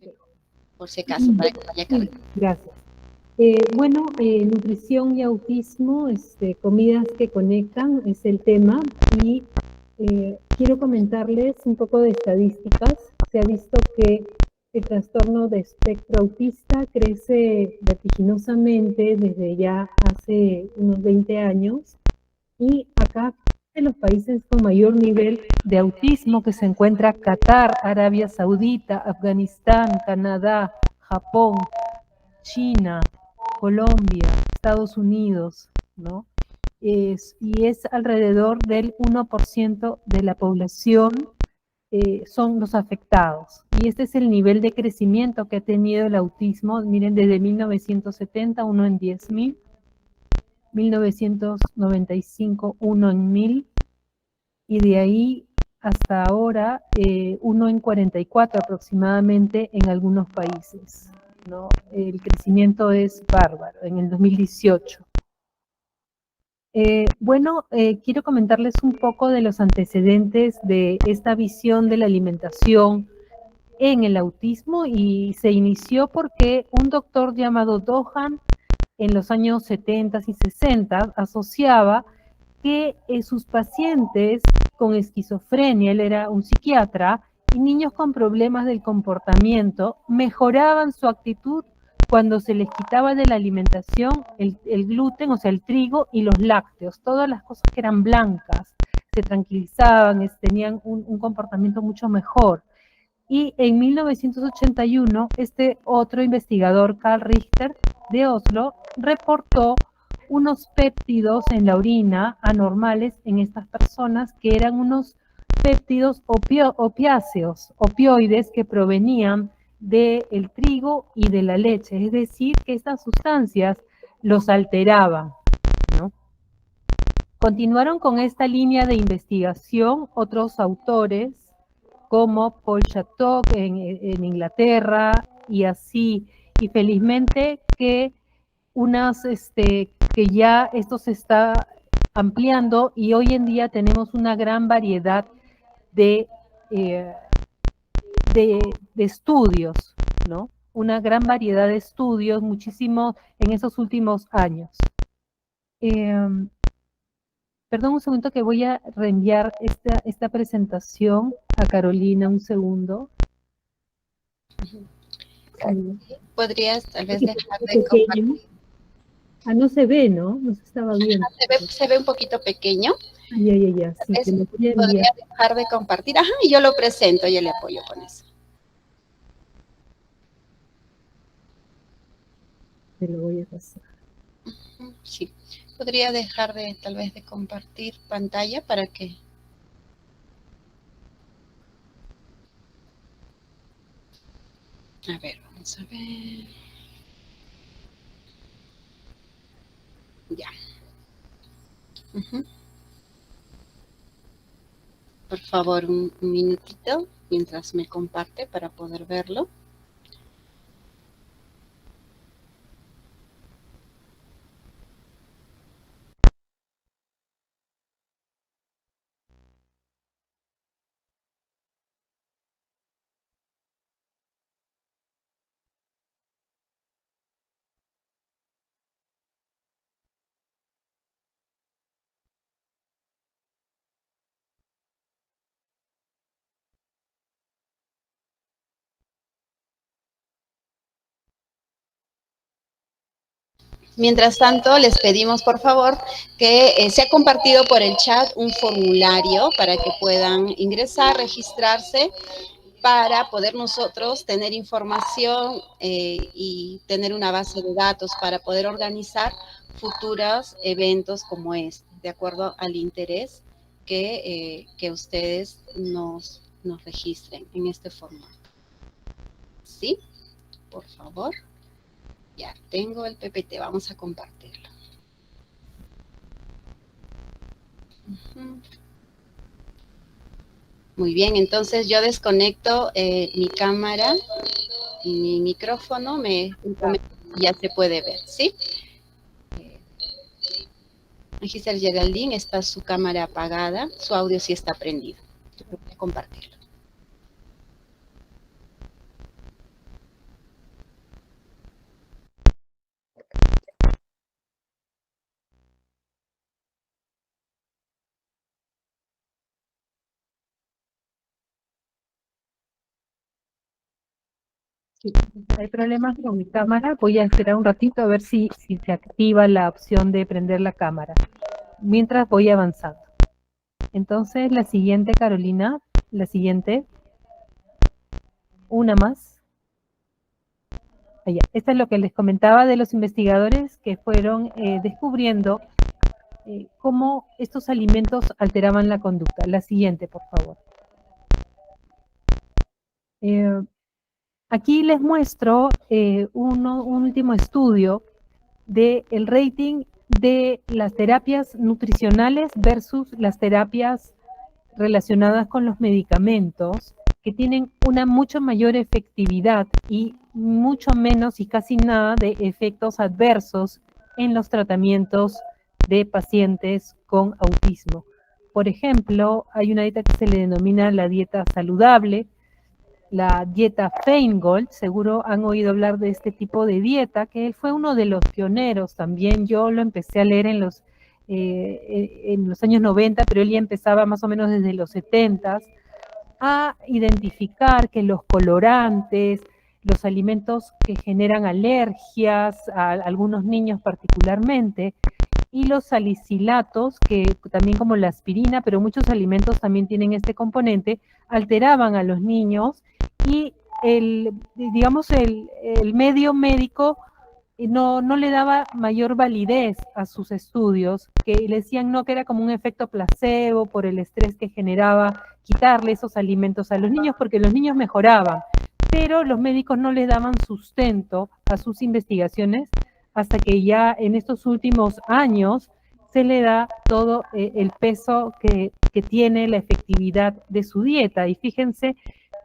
pero por si acaso, para que vaya cargando. Gracias. Bueno, nutrición y autismo, comidas que conectan es el tema, y quiero comentarles un poco de estadísticas. Se ha visto que el trastorno de espectro autista crece vertiginosamente desde ya hace unos 20 años, y acá en los países con mayor nivel de autismo que se encuentra Qatar, Arabia Saudita, Afganistán, Canadá, Japón, China, Colombia, Estados Unidos, ¿no? Y es alrededor del 1% de la población son los afectados. Y este es el nivel de crecimiento que ha tenido el autismo. Miren, desde 1970, 1 en 10.000, 1995, 1 en 1.000, y de ahí hasta ahora 1 en 44 aproximadamente en algunos países, ¿no? El crecimiento es bárbaro en el 2018. Bueno, quiero comentarles un poco de los antecedentes de esta visión de la alimentación en el autismo, y se inició porque un doctor llamado Dohan en los años 70 y 60 asociaba que sus pacientes con esquizofrenia, él era un psiquiatra, y niños con problemas del comportamiento mejoraban su actitud cuando se les quitaba de la alimentación el gluten, o sea, el trigo y los lácteos, todas las cosas que eran blancas, se tranquilizaban, tenían un comportamiento mucho mejor. Y en 1981, este otro investigador, Carl Richter, de Oslo, reportó unos péptidos en la orina anormales en estas personas, que eran unos péptidos opiáceos, opioides, que provenían del trigo y de la leche, es decir, que estas sustancias los alteraban, ¿no? Continuaron con esta línea de investigación otros autores, como Paul Chateau en Inglaterra, y así, y felizmente que que ya esto se está ampliando, y hoy en día tenemos una gran variedad de estudios, ¿no? Una gran variedad de estudios, muchísimo en esos últimos años. Perdón un segundo, que voy a reenviar esta presentación a Carolina, un segundo. ¿Podrías tal vez dejar de compartir? No se ve, ¿no? No se estaba viendo. Se ve un poquito pequeño. Ya. Sí, te lo voy a enviar. Podría dejar de compartir. Ajá, y yo lo presento, yo le apoyo con eso. Te lo voy a pasar. Sí. Podría dejar de, tal vez, de compartir pantalla para que... A ver, vamos a ver. Ya. Por favor, un minutito mientras me comparte para poder verlo. Mientras tanto, les pedimos, por favor, que se ha compartido por el chat un formulario para que puedan ingresar, registrarse, para poder nosotros tener información y tener una base de datos para poder organizar futuros eventos como este, de acuerdo al interés que ustedes nos registren en este formato. ¿Sí? Por favor. Ya tengo el PPT, vamos a compartirlo. Muy bien, entonces yo desconecto mi cámara y mi micrófono, ya se puede ver, ¿sí? Giselle Geraldine, está su cámara apagada, su audio sí está prendido. Voy a compartirlo. Sí, hay problemas con mi cámara. Voy a esperar un ratito a ver si se activa la opción de prender la cámara. Mientras voy avanzando. Entonces, la siguiente, Carolina, la siguiente. Una más. Allá. Esto es lo que les comentaba de los investigadores que fueron descubriendo cómo estos alimentos alteraban la conducta. La siguiente, por favor. Aquí les muestro un último estudio del rating de las terapias nutricionales versus las terapias relacionadas con los medicamentos, que tienen una mucho mayor efectividad y mucho menos y casi nada de efectos adversos en los tratamientos de pacientes con autismo. Por ejemplo, hay una dieta que se le denomina la dieta saludable, la dieta Feingold. Seguro han oído hablar de este tipo de dieta, que él fue uno de los pioneros también. Yo lo empecé a leer en los años 90, pero él ya empezaba más o menos desde los 70 a identificar que los colorantes, los alimentos que generan alergias a algunos niños particularmente, y los salicilatos, que también como la aspirina, pero muchos alimentos también tienen este componente, alteraban a los niños y digamos, el medio médico no le daba mayor validez a sus estudios, que le decían no, que era como un efecto placebo por el estrés que generaba quitarle esos alimentos a los niños, porque los niños mejoraban, pero los médicos no les daban sustento a sus investigaciones hasta que ya en estos últimos años se le da todo el peso que tiene la efectividad de su dieta. Y fíjense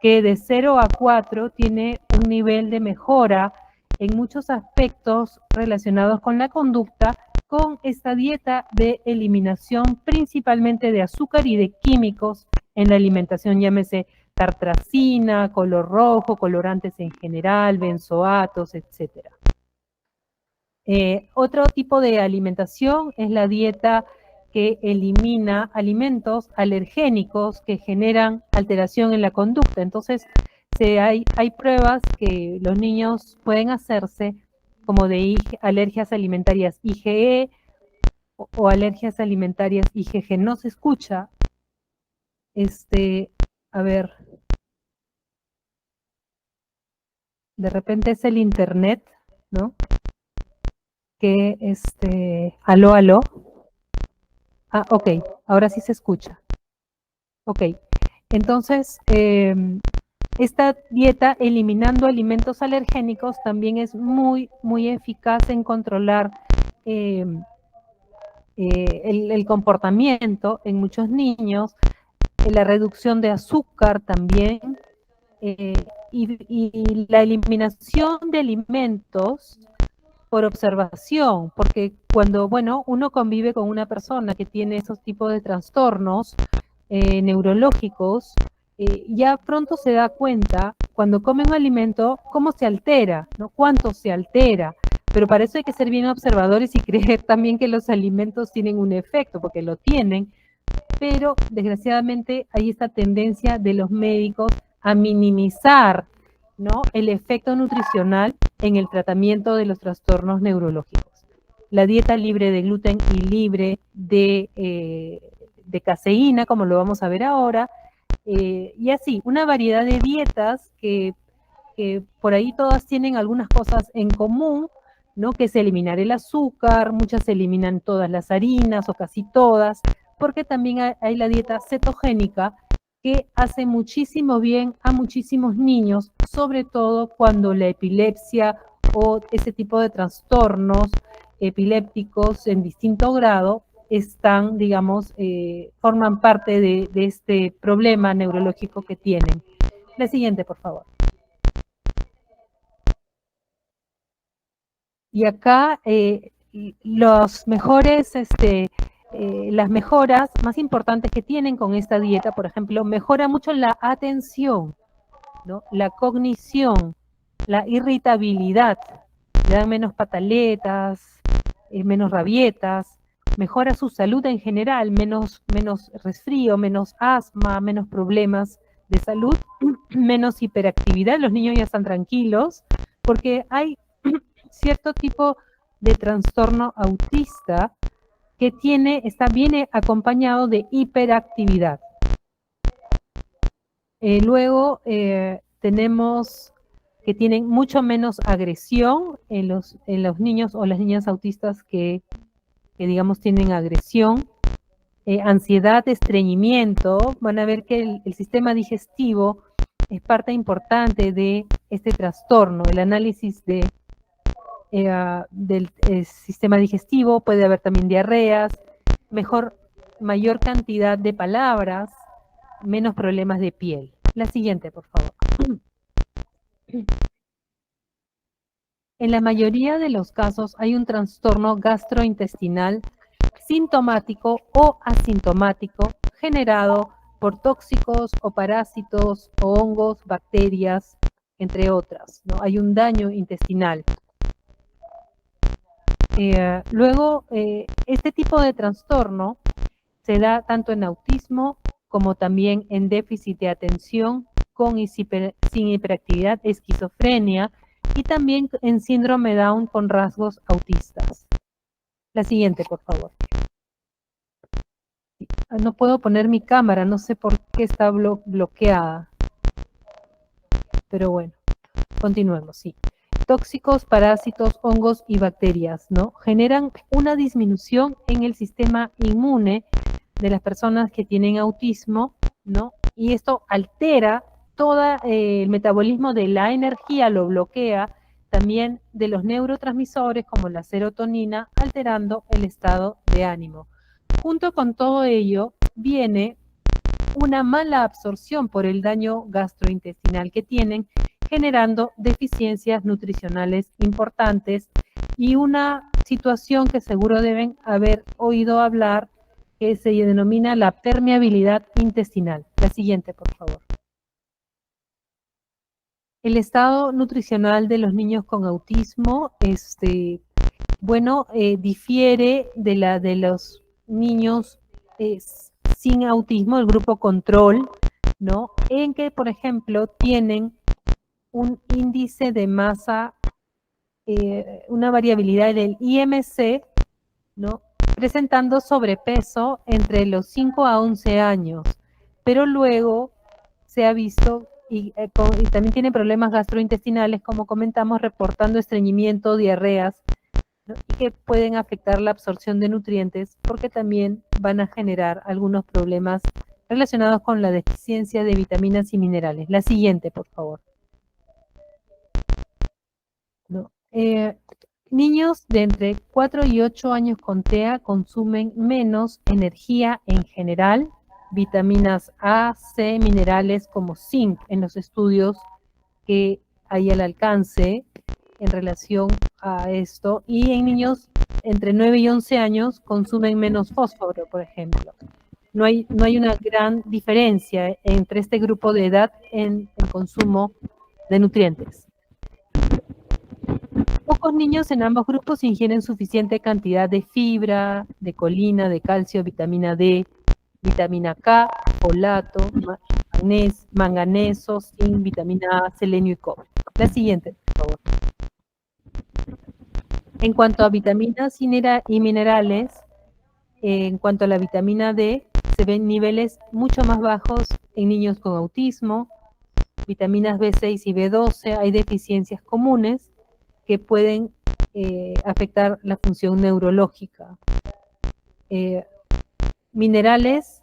que de 0 a 4 tiene un nivel de mejora en muchos aspectos relacionados con la conducta, con esta dieta de eliminación principalmente de azúcar y de químicos en la alimentación, llámese tartrazina, color rojo, colorantes en general, benzoatos, etcétera. Otro tipo de alimentación es la dieta que elimina alimentos alergénicos que generan alteración en la conducta. Entonces, hay pruebas que los niños pueden hacerse como de alergias alimentarias IgE o alergias alimentarias IgG. No se escucha. A ver. De repente es el internet, ¿no? Que aló, aló. Ah, ok, ahora sí se escucha. Ok, entonces, esta dieta eliminando alimentos alergénicos también es muy, muy eficaz en controlar el comportamiento en muchos niños, la reducción de azúcar también, y la eliminación de alimentos por observación, porque cuando, bueno, uno convive con una persona que tiene esos tipos de trastornos neurológicos, ya pronto se da cuenta, cuando come un alimento, cómo se altera, ¿no? Cuánto se altera. Pero para eso hay que ser bien observadores y creer también que los alimentos tienen un efecto, porque lo tienen, pero desgraciadamente hay esta tendencia de los médicos a minimizar, ¿no?, el efecto nutricional en el tratamiento de los trastornos neurológicos. La dieta libre de gluten y libre de caseína, como lo vamos a ver ahora, y así, una variedad de dietas que por ahí todas tienen algunas cosas en común, ¿no?, que es eliminar el azúcar, muchas eliminan todas las harinas o casi todas, porque también hay la dieta cetogénica, que hace muchísimo bien a muchísimos niños, sobre todo cuando la epilepsia o ese tipo de trastornos epilépticos en distinto grado están, digamos, forman parte de este problema neurológico que tienen. La siguiente, por favor. Y acá las mejoras más importantes que tienen con esta dieta, por ejemplo, mejora mucho la atención, ¿no?, la cognición, la irritabilidad, le dan menos pataletas, menos rabietas, mejora su salud en general, menos resfrío, menos asma, menos problemas de salud, menos hiperactividad, los niños ya están tranquilos, porque hay cierto tipo de trastorno autista que viene acompañado de hiperactividad. Luego tenemos que tienen mucho menos agresión en los niños o las niñas autistas que digamos tienen agresión, ansiedad, estreñimiento. Van a ver que el sistema digestivo es parte importante de este trastorno. El análisis del sistema digestivo, puede haber también diarreas, mayor cantidad de palabras, menos problemas de piel. La siguiente, por favor. En la mayoría de los casos hay un trastorno gastrointestinal sintomático o asintomático generado por tóxicos o parásitos o hongos, bacterias, entre otras, ¿no? Hay un daño intestinal. Luego, este tipo de trastorno se da tanto en autismo como también en déficit de atención sin hiperactividad, esquizofrenia y también en síndrome Down con rasgos autistas. La siguiente, por favor. No puedo poner mi cámara, no sé por qué está bloqueada. Pero bueno, continuemos, sí. Tóxicos, parásitos, hongos y bacterias, ¿no? Generan una disminución en el sistema inmune de las personas que tienen autismo, ¿no? Y esto altera todo el metabolismo de la energía, lo bloquea también de los neurotransmisores como la serotonina, alterando el estado de ánimo. Junto con todo ello viene una mala absorción por el daño gastrointestinal que tienen, generando deficiencias nutricionales importantes y una situación que seguro deben haber oído hablar que se denomina la permeabilidad intestinal. La siguiente, por favor. El estado nutricional de los niños con autismo, difiere de los niños sin autismo, el grupo control, ¿no? En que, por ejemplo, tienen un índice de masa, una variabilidad del IMC, ¿no? Presentando sobrepeso entre los 5 a 11 años, pero luego se ha visto, y también tiene problemas gastrointestinales, como comentamos, reportando estreñimiento, diarreas, ¿no? Y que pueden afectar la absorción de nutrientes porque también van a generar algunos problemas relacionados con la deficiencia de vitaminas y minerales. La siguiente, por favor. ¿No? Niños de entre 4 y 8 años con TEA consumen menos energía en general, vitaminas A, C, minerales como zinc en los estudios que hay al alcance en relación a esto, y en niños entre 9 y 11 años consumen menos fósforo, por ejemplo. No hay una gran diferencia entre este grupo de edad en el consumo de nutrientes. Pocos niños en ambos grupos ingieren suficiente cantidad de fibra, de colina, de calcio, vitamina D, vitamina K, folato, manganeso, zinc, vitamina A, selenio y cobre. La siguiente, por favor. En cuanto a vitaminas y minerales, en cuanto a la vitamina D, se ven niveles mucho más bajos en niños con autismo. Vitaminas B6 y B12, hay deficiencias comunes que pueden afectar la función neurológica. Minerales,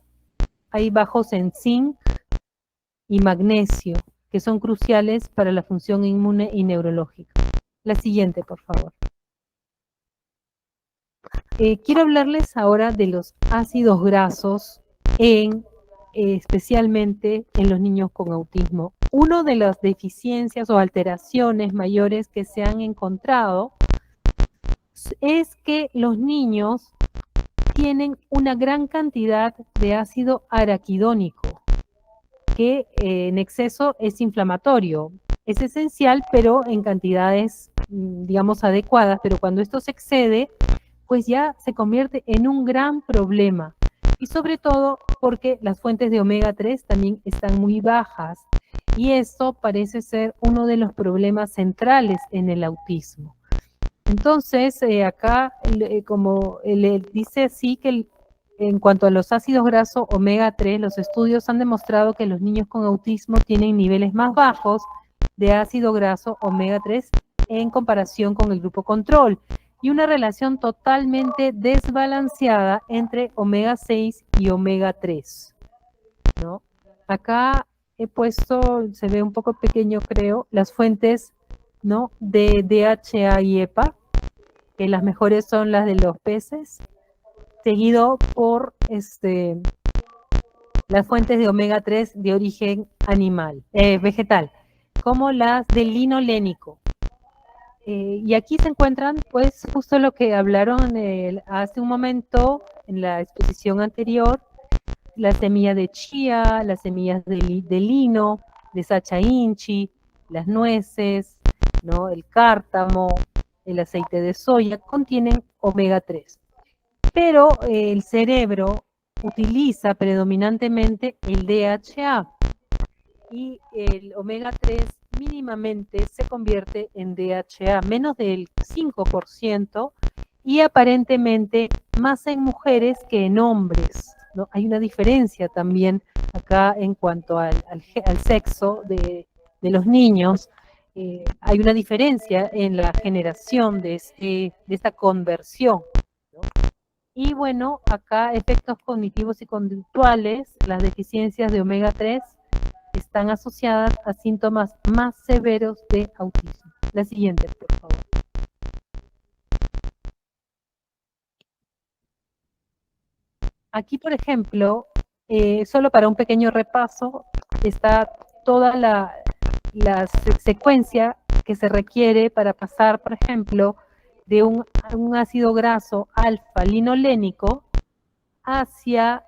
hay bajos en zinc y magnesio, que son cruciales para la función inmune y neurológica. La siguiente, por favor. Quiero hablarles ahora de los ácidos grasos, especialmente en los niños con autismo. Una de las deficiencias o alteraciones mayores que se han encontrado es que los niños tienen una gran cantidad de ácido araquidónico, que en exceso es inflamatorio. Es esencial, pero en cantidades, digamos, adecuadas, pero cuando esto se excede, pues ya se convierte en un gran problema. Y sobre todo porque las fuentes de omega 3 también están muy bajas Y esto parece ser uno de los problemas centrales en el autismo. Entonces, acá, como dice así, que en cuanto a los ácidos grasos omega 3, los estudios han demostrado que los niños con autismo tienen niveles más bajos de ácido graso omega 3 en comparación con el grupo control, y una relación totalmente desbalanceada entre omega 6 y omega 3, ¿no? Acá he puesto, se ve un poco pequeño creo, las fuentes, ¿no?, de DHA y EPA, que las mejores son las de los peces, seguido por las fuentes de omega 3 de origen animal, vegetal, como las del lino lénico. Y aquí se encuentran, pues, justo lo que hablaron hace un momento en la exposición anterior, la semilla de chía, las semillas de lino, de sacha inchi, las nueces, ¿no?, el cártamo, el aceite de soya, contienen omega 3. Pero el cerebro utiliza predominantemente el DHA y el omega 3 mínimamente se convierte en DHA, menos del 5%, y aparentemente más en mujeres que en hombres, ¿no? Hay una diferencia también acá en cuanto al sexo de los niños. Hay una diferencia en la generación de esta conversión, ¿no? Y bueno, acá efectos cognitivos y conductuales, las deficiencias de omega 3 están asociadas a síntomas más severos de autismo. La siguiente, por favor. Aquí, por ejemplo, solo para un pequeño repaso, está toda la secuencia que se requiere para pasar, por ejemplo, de un ácido graso alfa-linolénico hacia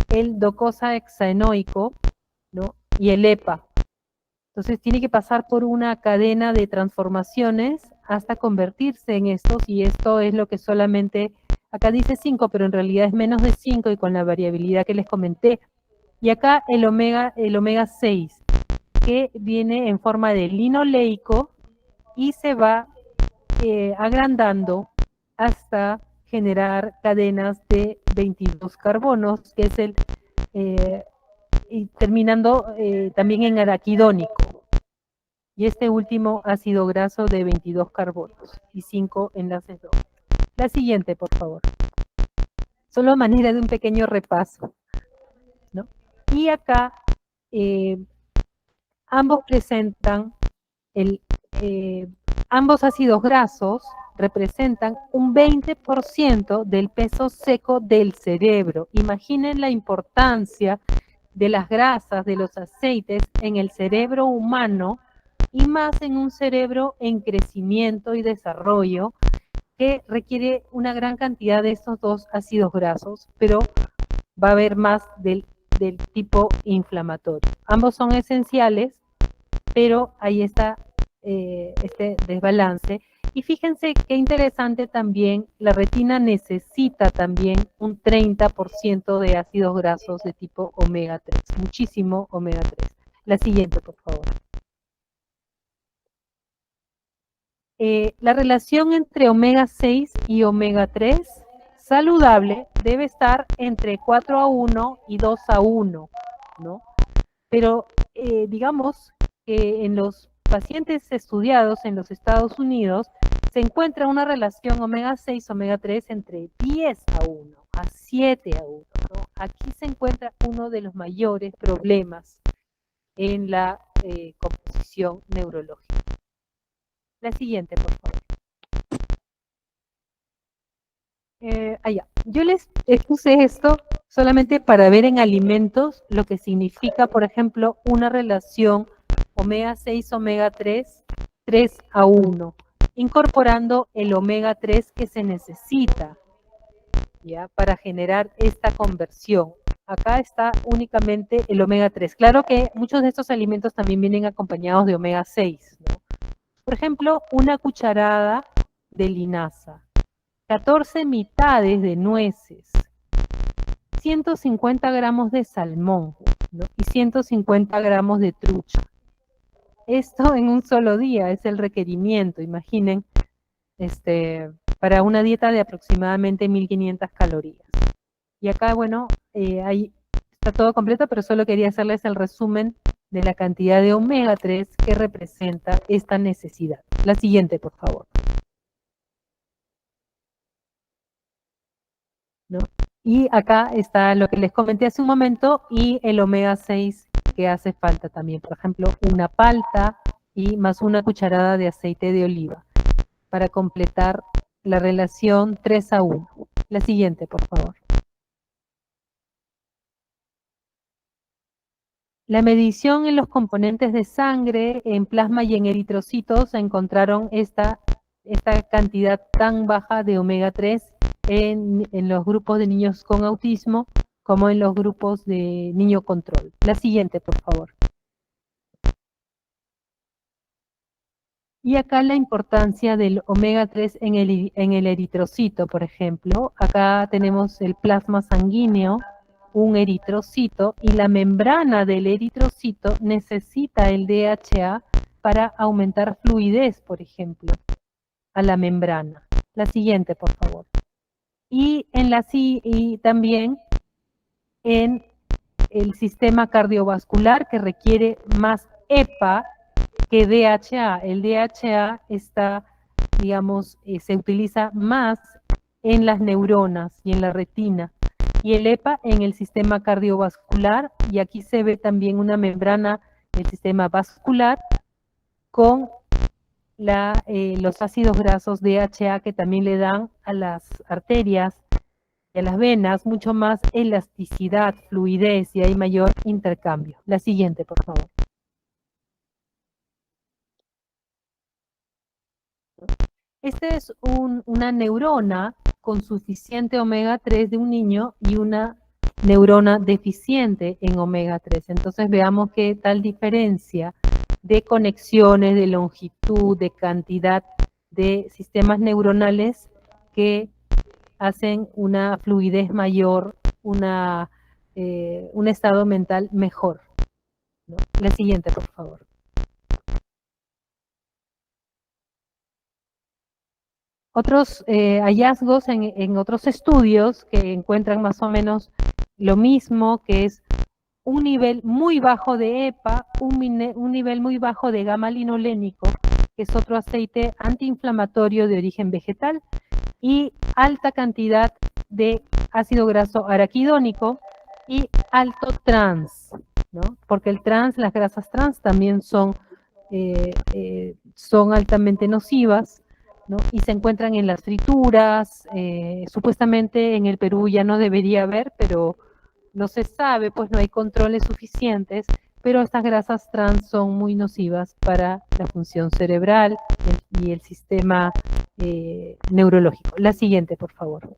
el docosahexaenoico, ¿no?, y el EPA. Entonces tiene que pasar por una cadena de transformaciones hasta convertirse en estos, y esto es lo que solamente, acá dice 5, pero en realidad es menos de 5, y con la variabilidad que les comenté. Y acá el omega 6, que viene en forma de linoleico y se va agrandando hasta generar cadenas de 22 carbonos, que es y terminando también en araquidónico. Y este último ácido graso de 22 carbonos y 5 enlaces dobles. La siguiente, por favor. Solo a manera de un pequeño repaso, ¿no? Y acá ambos presentan ambos ácidos grasos representan un 20% del peso seco del cerebro. Imaginen la importancia de las grasas, de los aceites en el cerebro humano, y más en un cerebro en crecimiento y desarrollo, que requiere una gran cantidad de estos dos ácidos grasos, pero va a haber más del tipo inflamatorio. Ambos son esenciales, pero ahí está este desbalance. Y fíjense qué interesante también, la retina necesita también un 30% de ácidos grasos de tipo omega 3, muchísimo omega 3. La siguiente, por favor. La relación entre omega 6 y omega 3 saludable debe estar entre 4:1 y 2:1, ¿no? Pero digamos que en los pacientes estudiados en los Estados Unidos se encuentra una relación omega 6, omega 3 entre 10:1 a 7:1, ¿no? Aquí se encuentra uno de los mayores problemas en la composición neurológica. La siguiente, por favor. Yo les expuse esto solamente para ver en alimentos lo que significa, por ejemplo, una relación omega 6, omega 3, 3:1, incorporando el omega 3 que se necesita, ¿ya?, para generar esta conversión. Acá está únicamente el omega 3. Claro que muchos de estos alimentos también vienen acompañados de omega 6, ¿no? Por ejemplo, una cucharada de linaza, 14 mitades de nueces, 150 gramos de salmón, ¿no?, y 150 gramos de trucha. Esto en un solo día es el requerimiento, imaginen, para una dieta de aproximadamente 1500 calorías. Y acá, bueno, ahí está todo completo, pero solo quería hacerles el resumen de la cantidad de omega 3 que representa esta necesidad. La siguiente, por favor. ¿No? Y acá está lo que les comenté hace un momento y el omega 6 que hace falta también. Por ejemplo, una palta y más una cucharada de aceite de oliva para completar la relación 3:1. La siguiente, por favor. La medición en los componentes de sangre, en plasma y en eritrocitos, encontraron esta cantidad tan baja de omega 3 en los grupos de niños con autismo como en los grupos de niño control. La siguiente, por favor. Y acá la importancia del omega 3 en el eritrocito, por ejemplo. Acá tenemos el plasma sanguíneo, un eritrocito, y la membrana del eritrocito necesita el DHA para aumentar fluidez, por ejemplo, a la membrana. La siguiente, por favor. Y también en el sistema cardiovascular que requiere más EPA que DHA. El DHA está, digamos, se utiliza más en las neuronas y en la retina, y el EPA en el sistema cardiovascular, y aquí se ve también una membrana del sistema vascular con los ácidos grasos DHA que también le dan a las arterias y a las venas mucho más elasticidad, fluidez, y hay mayor intercambio. La siguiente, por favor. Esta es una neurona con suficiente omega 3 de un niño y una neurona deficiente en omega 3. Entonces veamos qué tal diferencia de conexiones, de longitud, de cantidad de sistemas neuronales que hacen una fluidez mayor, un estado mental mejor, ¿no? La siguiente, por favor. Otros hallazgos en otros estudios que encuentran más o menos lo mismo, que es un nivel muy bajo de EPA, un nivel muy bajo de gamma linolénico, que es otro aceite antiinflamatorio de origen vegetal, y alta cantidad de ácido graso araquidónico y alto trans, ¿no? Porque las grasas trans también son altamente nocivas, ¿no? Y se encuentran en las frituras, supuestamente en el Perú ya no debería haber, pero no se sabe, pues no hay controles suficientes, pero estas grasas trans son muy nocivas para la función cerebral y el sistema neurológico. La siguiente, por favor.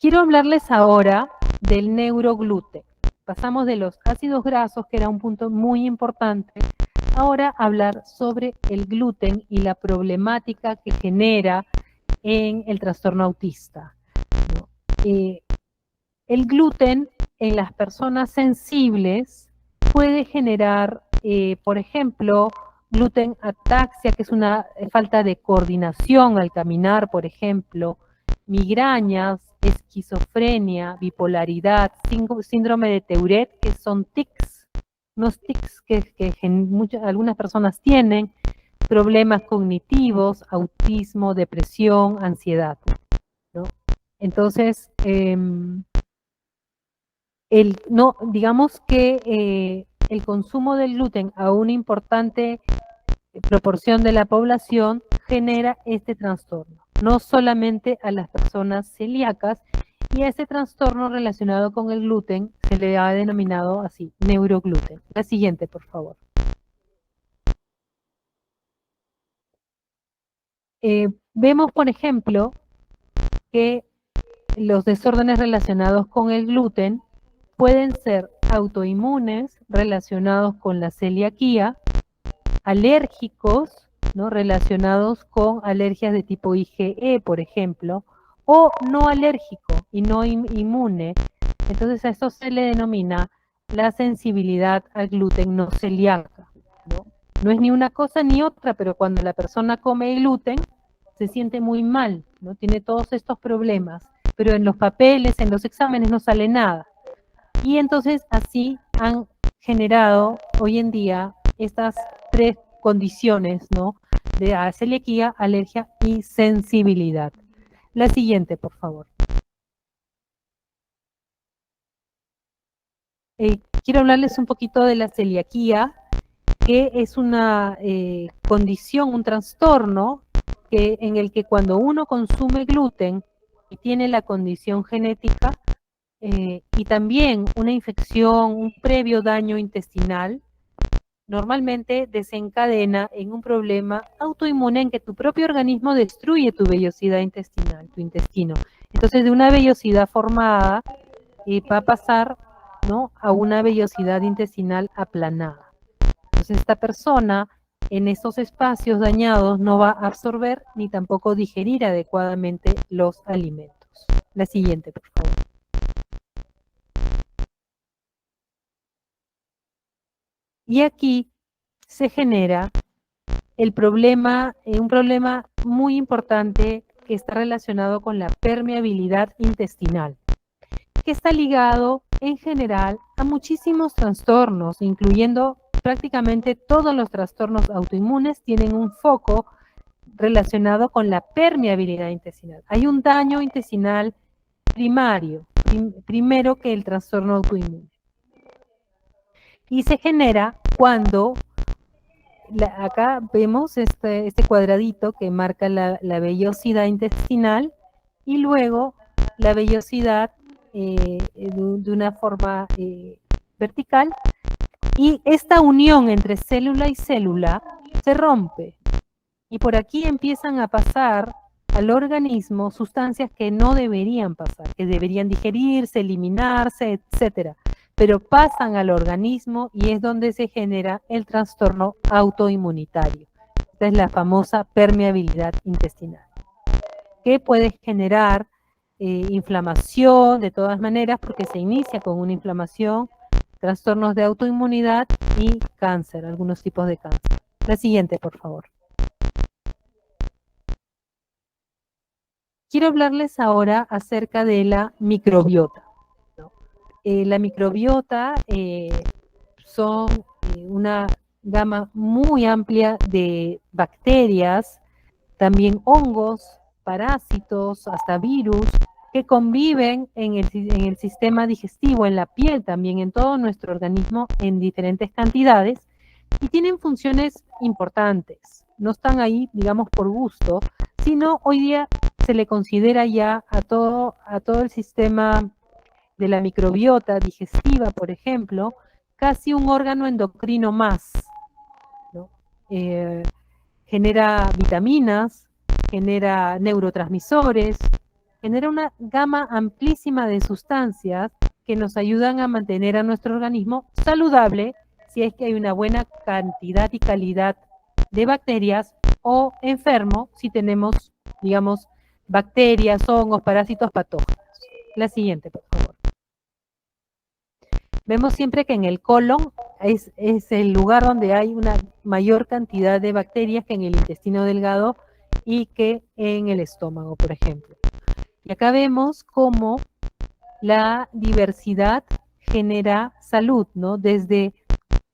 Quiero hablarles ahora del neurogluten. Pasamos de los ácidos grasos, que era un punto muy importante, ahora hablar sobre el gluten y la problemática que genera en el trastorno autista, ¿no? El gluten en las personas sensibles puede generar, por ejemplo, gluten ataxia, que es una falta de coordinación al caminar, por ejemplo, migrañas, esquizofrenia, bipolaridad, síndrome de Tourette, que son tics, unos tics que algunas personas tienen, problemas cognitivos, autismo, depresión, ansiedad, ¿no? Entonces, digamos que el consumo del gluten a una importante proporción de la población genera este trastorno, no solamente a las personas celíacas, y a ese trastorno relacionado con el gluten se le ha denominado así, neurogluten. La siguiente, por favor. Vemos, por ejemplo, que los desórdenes relacionados con el gluten pueden ser autoinmunes relacionados con la celiaquía, alérgicos, ¿no? Relacionados con alergias de tipo IgE, por ejemplo, o no alérgico y no inmune, Entonces a esto se le denomina la sensibilidad al gluten no celíaca, ¿no? No es ni una cosa ni otra, pero cuando la persona come gluten se siente muy mal, ¿no? Tiene todos estos problemas, pero en los papeles, en los exámenes no sale nada. Y entonces así han generado hoy en día estas tres condiciones, ¿no? De celiaquía, alergia y sensibilidad. La siguiente, por favor. Quiero hablarles un poquito de la celiaquía, que es una condición, un trastorno en el que cuando uno consume gluten y tiene la condición genética y también una infección, un previo daño intestinal, normalmente desencadena en un problema autoinmune en que tu propio organismo destruye tu vellosidad intestinal, tu intestino. Entonces, de una vellosidad formada va a pasar, ¿no?, a una vellosidad intestinal aplanada. Entonces, esta persona en estos espacios dañados no va a absorber ni tampoco digerir adecuadamente los alimentos. La siguiente, por favor. Y aquí se genera el problema, un problema muy importante que está relacionado con la permeabilidad intestinal, que está ligado en general a muchísimos trastornos, incluyendo prácticamente todos los trastornos autoinmunes tienen un foco relacionado con la permeabilidad intestinal. Hay un daño intestinal primario, primero que el trastorno autoinmune. Y se genera cuando acá vemos este cuadradito que marca la vellosidad intestinal y luego la vellosidad de una forma vertical, y esta unión entre célula y célula se rompe y por aquí empiezan a pasar al organismo sustancias que no deberían pasar, que deberían digerirse, eliminarse, etcétera, pero pasan al organismo y es donde se genera el trastorno autoinmunitario. Esta es la famosa permeabilidad intestinal, que puede generar inflamación de todas maneras, porque se inicia con una inflamación, trastornos de autoinmunidad y cáncer, algunos tipos de cáncer. La siguiente, por favor. Quiero hablarles ahora acerca de la microbiota, ¿no? La microbiota son una gama muy amplia de bacterias, también hongos, parásitos, hasta virus, que conviven en el sistema digestivo, en la piel también, en todo nuestro organismo en diferentes cantidades y tienen funciones importantes. No están ahí, digamos, por gusto, sino hoy día se le considera ya a todo el sistema de la microbiota digestiva, por ejemplo, casi un órgano endocrino más, ¿no? Genera vitaminas, genera neurotransmisores, genera una gama amplísima de sustancias que nos ayudan a mantener a nuestro organismo saludable si es que hay una buena cantidad y calidad de bacterias, o enfermo si tenemos, digamos, bacterias, hongos, parásitos, patógenos. La siguiente, por favor. Vemos siempre que en el colon es el lugar donde hay una mayor cantidad de bacterias que en el intestino delgado y que en el estómago, por ejemplo. Y acá vemos cómo la diversidad genera salud, ¿no? Desde,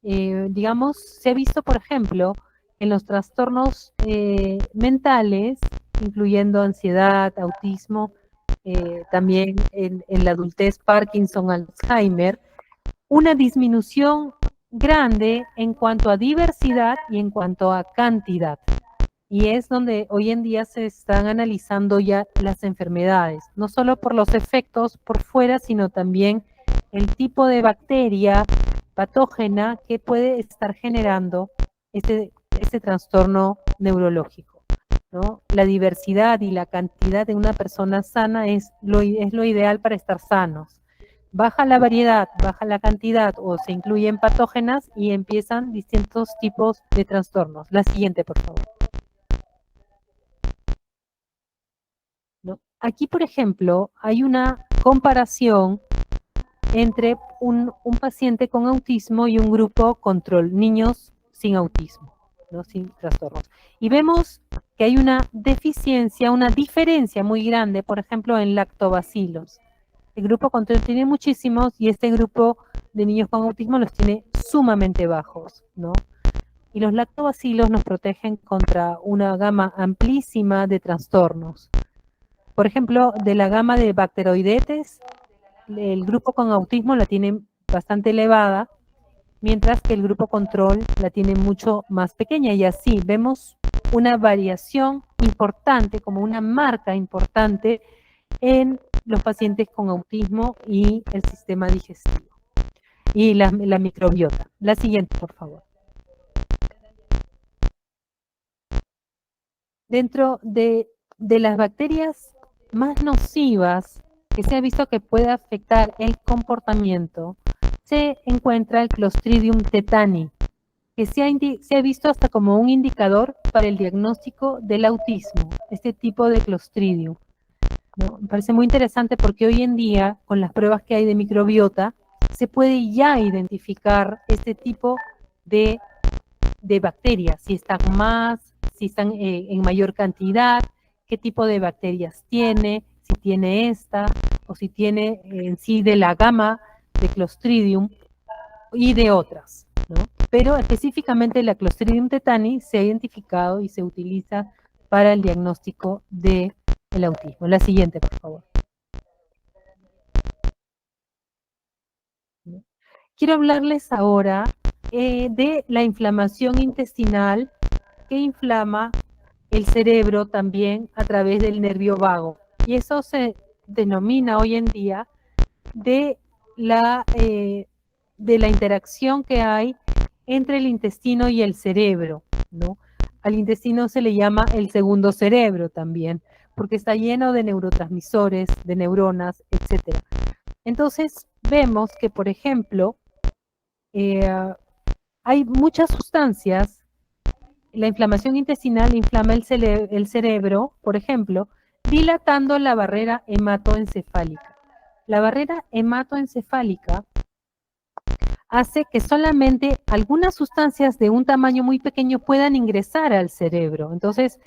digamos, se ha visto, por ejemplo, en los trastornos mentales, incluyendo ansiedad, autismo, también en la adultez, Parkinson, Alzheimer, una disminución grande en cuanto a diversidad y en cuanto a cantidad. Y es donde hoy en día se están analizando ya las enfermedades, no solo por los efectos por fuera, sino también el tipo de bacteria patógena que puede estar generando este trastorno neurológico, ¿no? La diversidad y la cantidad de una persona sana es lo ideal para estar sanos. Baja la variedad, baja la cantidad o se incluyen patógenas y empiezan distintos tipos de trastornos. La siguiente, por favor. ¿No? Aquí, por ejemplo, hay una comparación entre un paciente con autismo y un grupo control, niños sin autismo, ¿no? Sin trastornos. Y vemos que hay una deficiencia, una diferencia muy grande, por ejemplo, en lactobacilos. El grupo control tiene muchísimos y este grupo de niños con autismo los tiene sumamente bajos, ¿no? Y los lactobacilos nos protegen contra una gama amplísima de trastornos. Por ejemplo, de la gama de bacteroidetes, el grupo con autismo la tiene bastante elevada, mientras que el grupo control la tiene mucho más pequeña, y así vemos una variación importante, como una marca importante en los pacientes con autismo y el sistema digestivo y la microbiota. La siguiente, por favor. Dentro de las bacterias más nocivas que se ha visto que puede afectar el comportamiento, se encuentra el Clostridium tetani, que se ha visto hasta como un indicador para el diagnóstico del autismo, este tipo de Clostridium, ¿no? Me parece muy interesante porque hoy en día, con las pruebas que hay de microbiota, se puede ya identificar este tipo de bacterias, si están en mayor cantidad, qué tipo de bacterias tiene, si tiene esta, o si tiene en sí de la gama de Clostridium y de otras, ¿no? Pero específicamente la Clostridium tetani se ha identificado y se utiliza para el diagnóstico del autismo. La siguiente, por favor. Quiero hablarles ahora de la inflamación intestinal que inflama el cerebro también a través del nervio vago. Y eso se denomina hoy en día de la interacción que hay entre el intestino y el cerebro, ¿no? Al intestino se le llama el segundo cerebro también, porque está lleno de neurotransmisores, de neuronas, etc. Entonces, vemos que, por ejemplo, hay muchas sustancias. La inflamación intestinal inflama el cerebro, por ejemplo, dilatando la barrera hematoencefálica. La barrera hematoencefálica hace que solamente algunas sustancias de un tamaño muy pequeño puedan ingresar al cerebro. Entonces,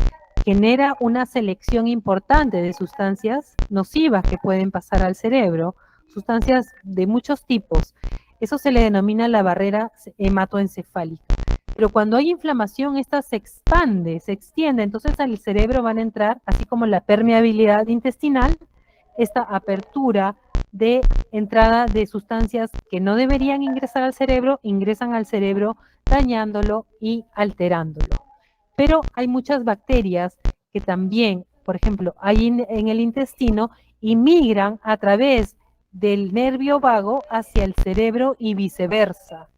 genera una selección importante de sustancias nocivas que pueden pasar al cerebro, sustancias de muchos tipos. Eso se le denomina la barrera hematoencefálica. Pero cuando hay inflamación, esta se expande, se extiende, entonces al cerebro van a entrar, así como la permeabilidad intestinal, esta apertura de entrada de sustancias que no deberían ingresar al cerebro, ingresan al cerebro dañándolo y alterándolo. Pero hay muchas bacterias que también, por ejemplo, hay en el intestino y migran a través del nervio vago hacia el cerebro y viceversa,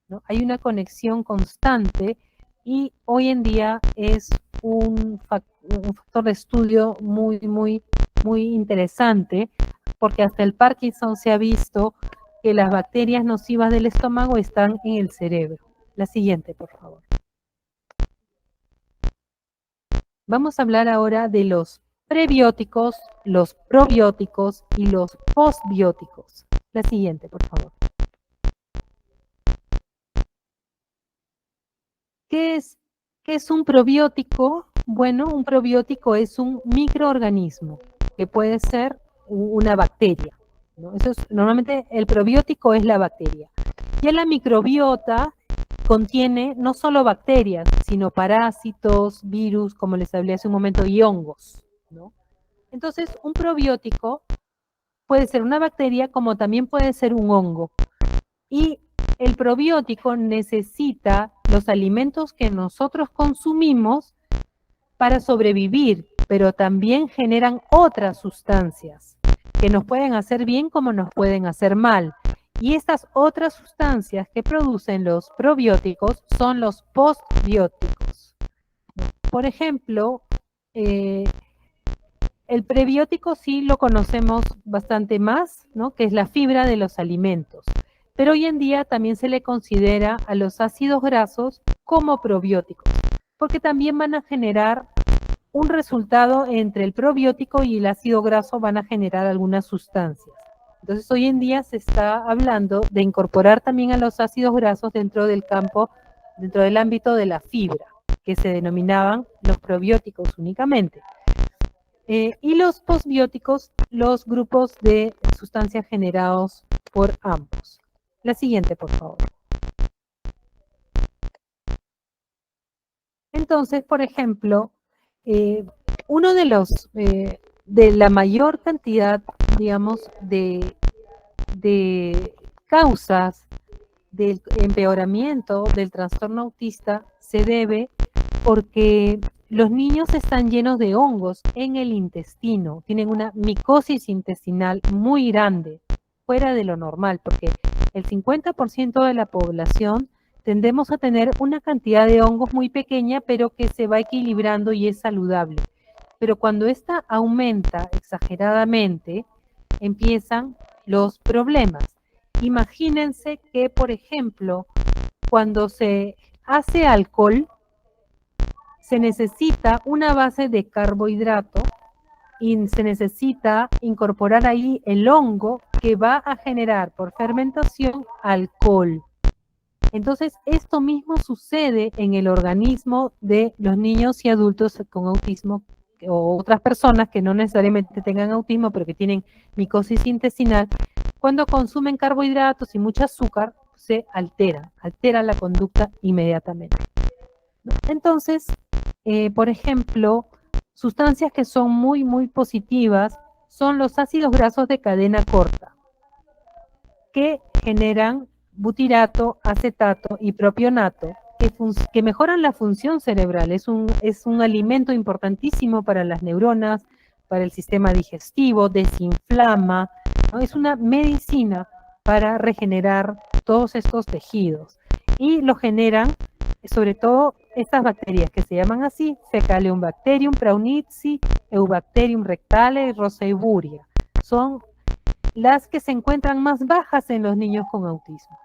¿no? Hay una conexión constante y hoy en día es un factor de estudio muy interesante, porque hasta el Parkinson se ha visto que las bacterias nocivas del estómago están en el cerebro. La siguiente, por favor. Vamos a hablar ahora de los prebióticos, los probióticos y los postbióticos. La siguiente, por favor. ¿Qué es un probiótico? Bueno, un probiótico es un microorganismo que puede ser una bacteria, ¿no? Normalmente el probiótico es la bacteria. Y la microbiota contiene no solo bacterias, sino parásitos, virus, como les hablé hace un momento, y hongos, ¿no? Entonces, un probiótico puede ser una bacteria como también puede ser un hongo. Y el probiótico necesita los alimentos que nosotros consumimos para sobrevivir, pero también generan otras sustancias que nos pueden hacer bien como nos pueden hacer mal. Y estas otras sustancias que producen los probióticos son los postbióticos. Por ejemplo, el prebiótico sí lo conocemos bastante más, ¿no? Que es la fibra de los alimentos. Pero hoy en día también se le considera a los ácidos grasos como probióticos, porque también van a generar un resultado entre el probiótico y el ácido graso, van a generar algunas sustancias. Entonces, hoy en día se está hablando de incorporar también a los ácidos grasos dentro del campo, dentro del ámbito de la fibra, que se denominaban los probióticos únicamente. Y los posbióticos, los grupos de sustancias generados por ambos. La siguiente, por favor. Entonces, por ejemplo, uno de los, de la mayor cantidad, digamos, de causas del empeoramiento del trastorno autista se debe porque los niños están llenos de hongos en el intestino, tienen una micosis intestinal muy grande, fuera de lo normal, porque el 50% de la población tendemos a tener una cantidad de hongos muy pequeña, pero que se va equilibrando y es saludable. Pero cuando esta aumenta exageradamente, empiezan los problemas. Imagínense que, por ejemplo, cuando se hace alcohol, se necesita una base de carbohidrato y se necesita incorporar ahí el hongo que va a generar por fermentación alcohol. Entonces, esto mismo sucede en el organismo de los niños y adultos con autismo o otras personas que no necesariamente tengan autismo, pero que tienen micosis intestinal. Cuando consumen carbohidratos y mucho azúcar, se altera la conducta inmediatamente. Entonces, por ejemplo, sustancias que son muy, muy positivas son los ácidos grasos de cadena corta, que generan butirato, acetato y propionato, que mejoran la función cerebral. Es un alimento importantísimo para las neuronas, para el sistema digestivo, desinflama, ¿no? Es una medicina para regenerar todos estos tejidos. Y lo generan, sobre todo, estas bacterias que se llaman así, Fecaleum-Bacterium, Praunitzi, Eubacterium rectale y Roseburia. Son las que se encuentran más bajas en los niños con autismo,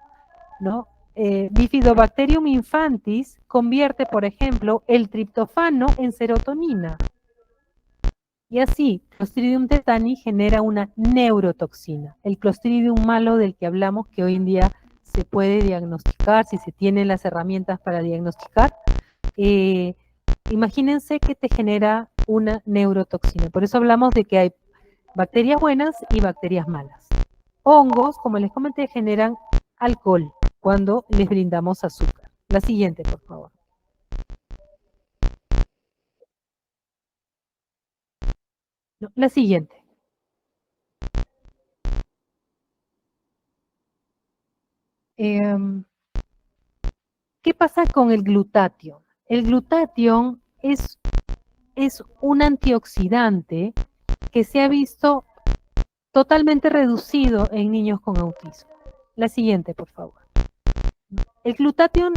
¿no? Bifidobacterium infantis convierte, por ejemplo, el triptofano en serotonina. Y así, Clostridium tetani genera una neurotoxina. El Clostridium malo del que hablamos, que hoy en día se puede diagnosticar, si se tienen las herramientas para diagnosticar, imagínense que te genera una neurotoxina. Por eso hablamos de que hay bacterias buenas y bacterias malas. Hongos, como les comenté, generan alcohol cuando les brindamos azúcar. La siguiente, por favor. No, la siguiente. ¿Qué pasa con el glutatión? El glutatión es un antioxidante que se ha visto totalmente reducido en niños con autismo. La siguiente, por favor. El glutatión,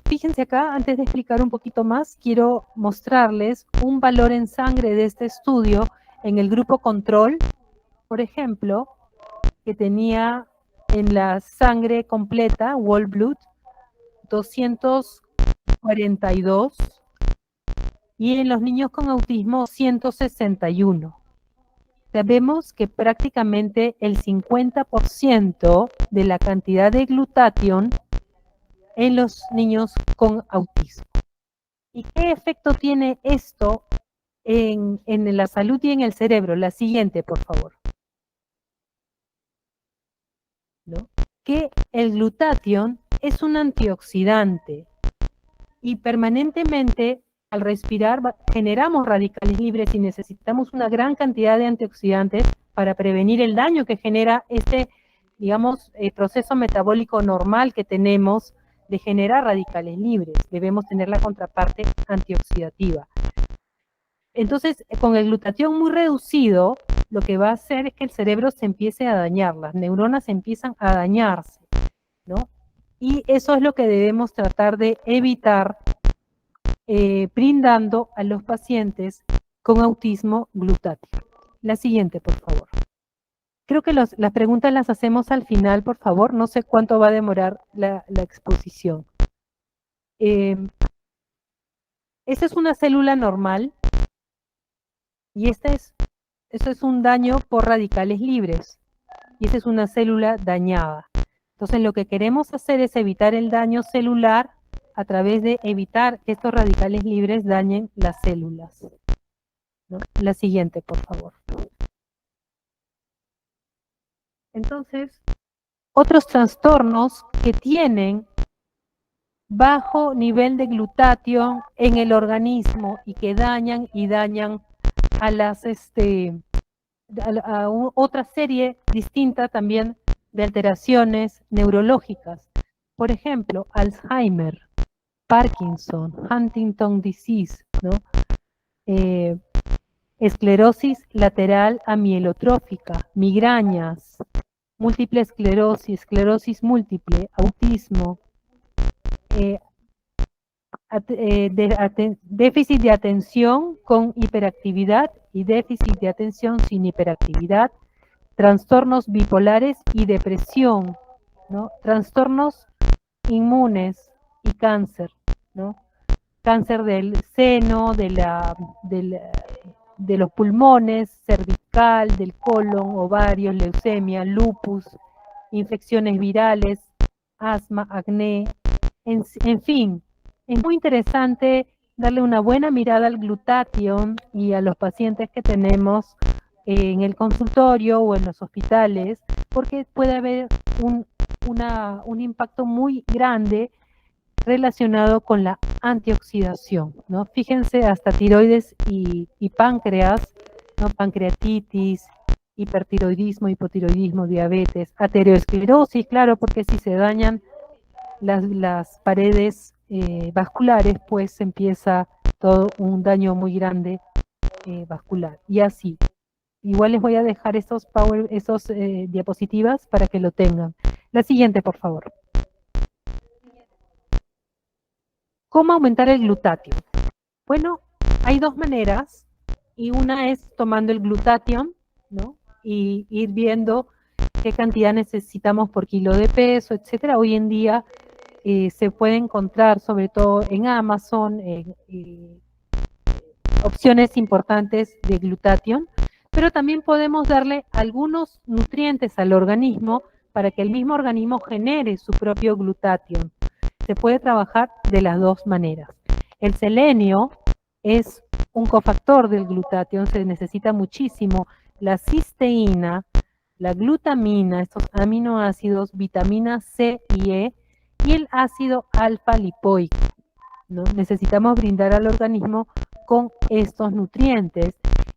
fíjense acá, antes de explicar un poquito más, quiero mostrarles un valor en sangre de este estudio en el grupo control, por ejemplo, que tenía en la sangre completa, whole blood, 242, y en los niños con autismo, 161. Sabemos que prácticamente el 50% de la cantidad de glutatión en los niños con autismo. ¿Y qué efecto tiene esto en la salud y en el cerebro? La siguiente, por favor. ¿No? Que el glutatión es un antioxidante y permanentemente al respirar generamos radicales libres y necesitamos una gran cantidad de antioxidantes para prevenir el daño que genera este, digamos, proceso metabólico normal que tenemos de generar radicales libres. Debemos tener la contraparte antioxidativa. Entonces, con el glutatión muy reducido, lo que va a hacer es que el cerebro se empiece a dañar, las neuronas empiezan a dañarse, ¿no? Y eso es lo que debemos tratar de evitar brindando a los pacientes con autismo glutático. La siguiente, por favor. Creo que las preguntas las hacemos al final, por favor. No sé cuánto va a demorar la exposición. Esta es una célula normal y esto es un daño por radicales libres. y esa es una célula dañada. Entonces lo que queremos hacer es evitar el daño celular a través de evitar que estos radicales libres dañen las células, ¿no? La siguiente, por favor. Entonces, otros trastornos que tienen bajo nivel de glutatión en el organismo y que dañan a las otra serie distinta también de alteraciones neurológicas. Por ejemplo, Alzheimer, Parkinson, Huntington disease, ¿no? Esclerosis lateral amielotrófica, migrañas, múltiple esclerosis, esclerosis múltiple, autismo, déficit de atención con hiperactividad y déficit de atención sin hiperactividad, trastornos bipolares y depresión, ¿no? Trastornos inmunes y cáncer, ¿no? Cáncer del seno, de los pulmones, cervical, del colon, ovarios, leucemia, lupus, infecciones virales, asma, acné, en fin. Es muy interesante darle una buena mirada al glutatión y a los pacientes que tenemos en el consultorio o en los hospitales, porque puede haber un impacto muy grande relacionado con la antioxidación, ¿no? Fíjense, hasta tiroides y páncreas, ¿no? Pancreatitis, hipertiroidismo, hipotiroidismo, diabetes, aterosclerosis, claro, porque si se dañan las paredes vasculares, pues empieza todo un daño muy grande vascular. Y así. Igual les voy a dejar esos diapositivas para que lo tengan. La siguiente, por favor. ¿Cómo aumentar el glutatión? Bueno, hay dos maneras, y una es tomando el glutatión, ¿no? Y ir viendo qué cantidad necesitamos por kilo de peso, etcétera. Hoy en día se puede encontrar, sobre todo en Amazon, opciones importantes de glutatión, pero también podemos darle algunos nutrientes al organismo para que el mismo organismo genere su propio glutatión. Se puede trabajar de las dos maneras. El selenio es un cofactor del glutatión, se necesita muchísimo. La cisteína, la glutamina, estos aminoácidos, vitamina C y E, y el ácido alfa lipoico, ¿no? Necesitamos brindar al organismo con estos nutrientes.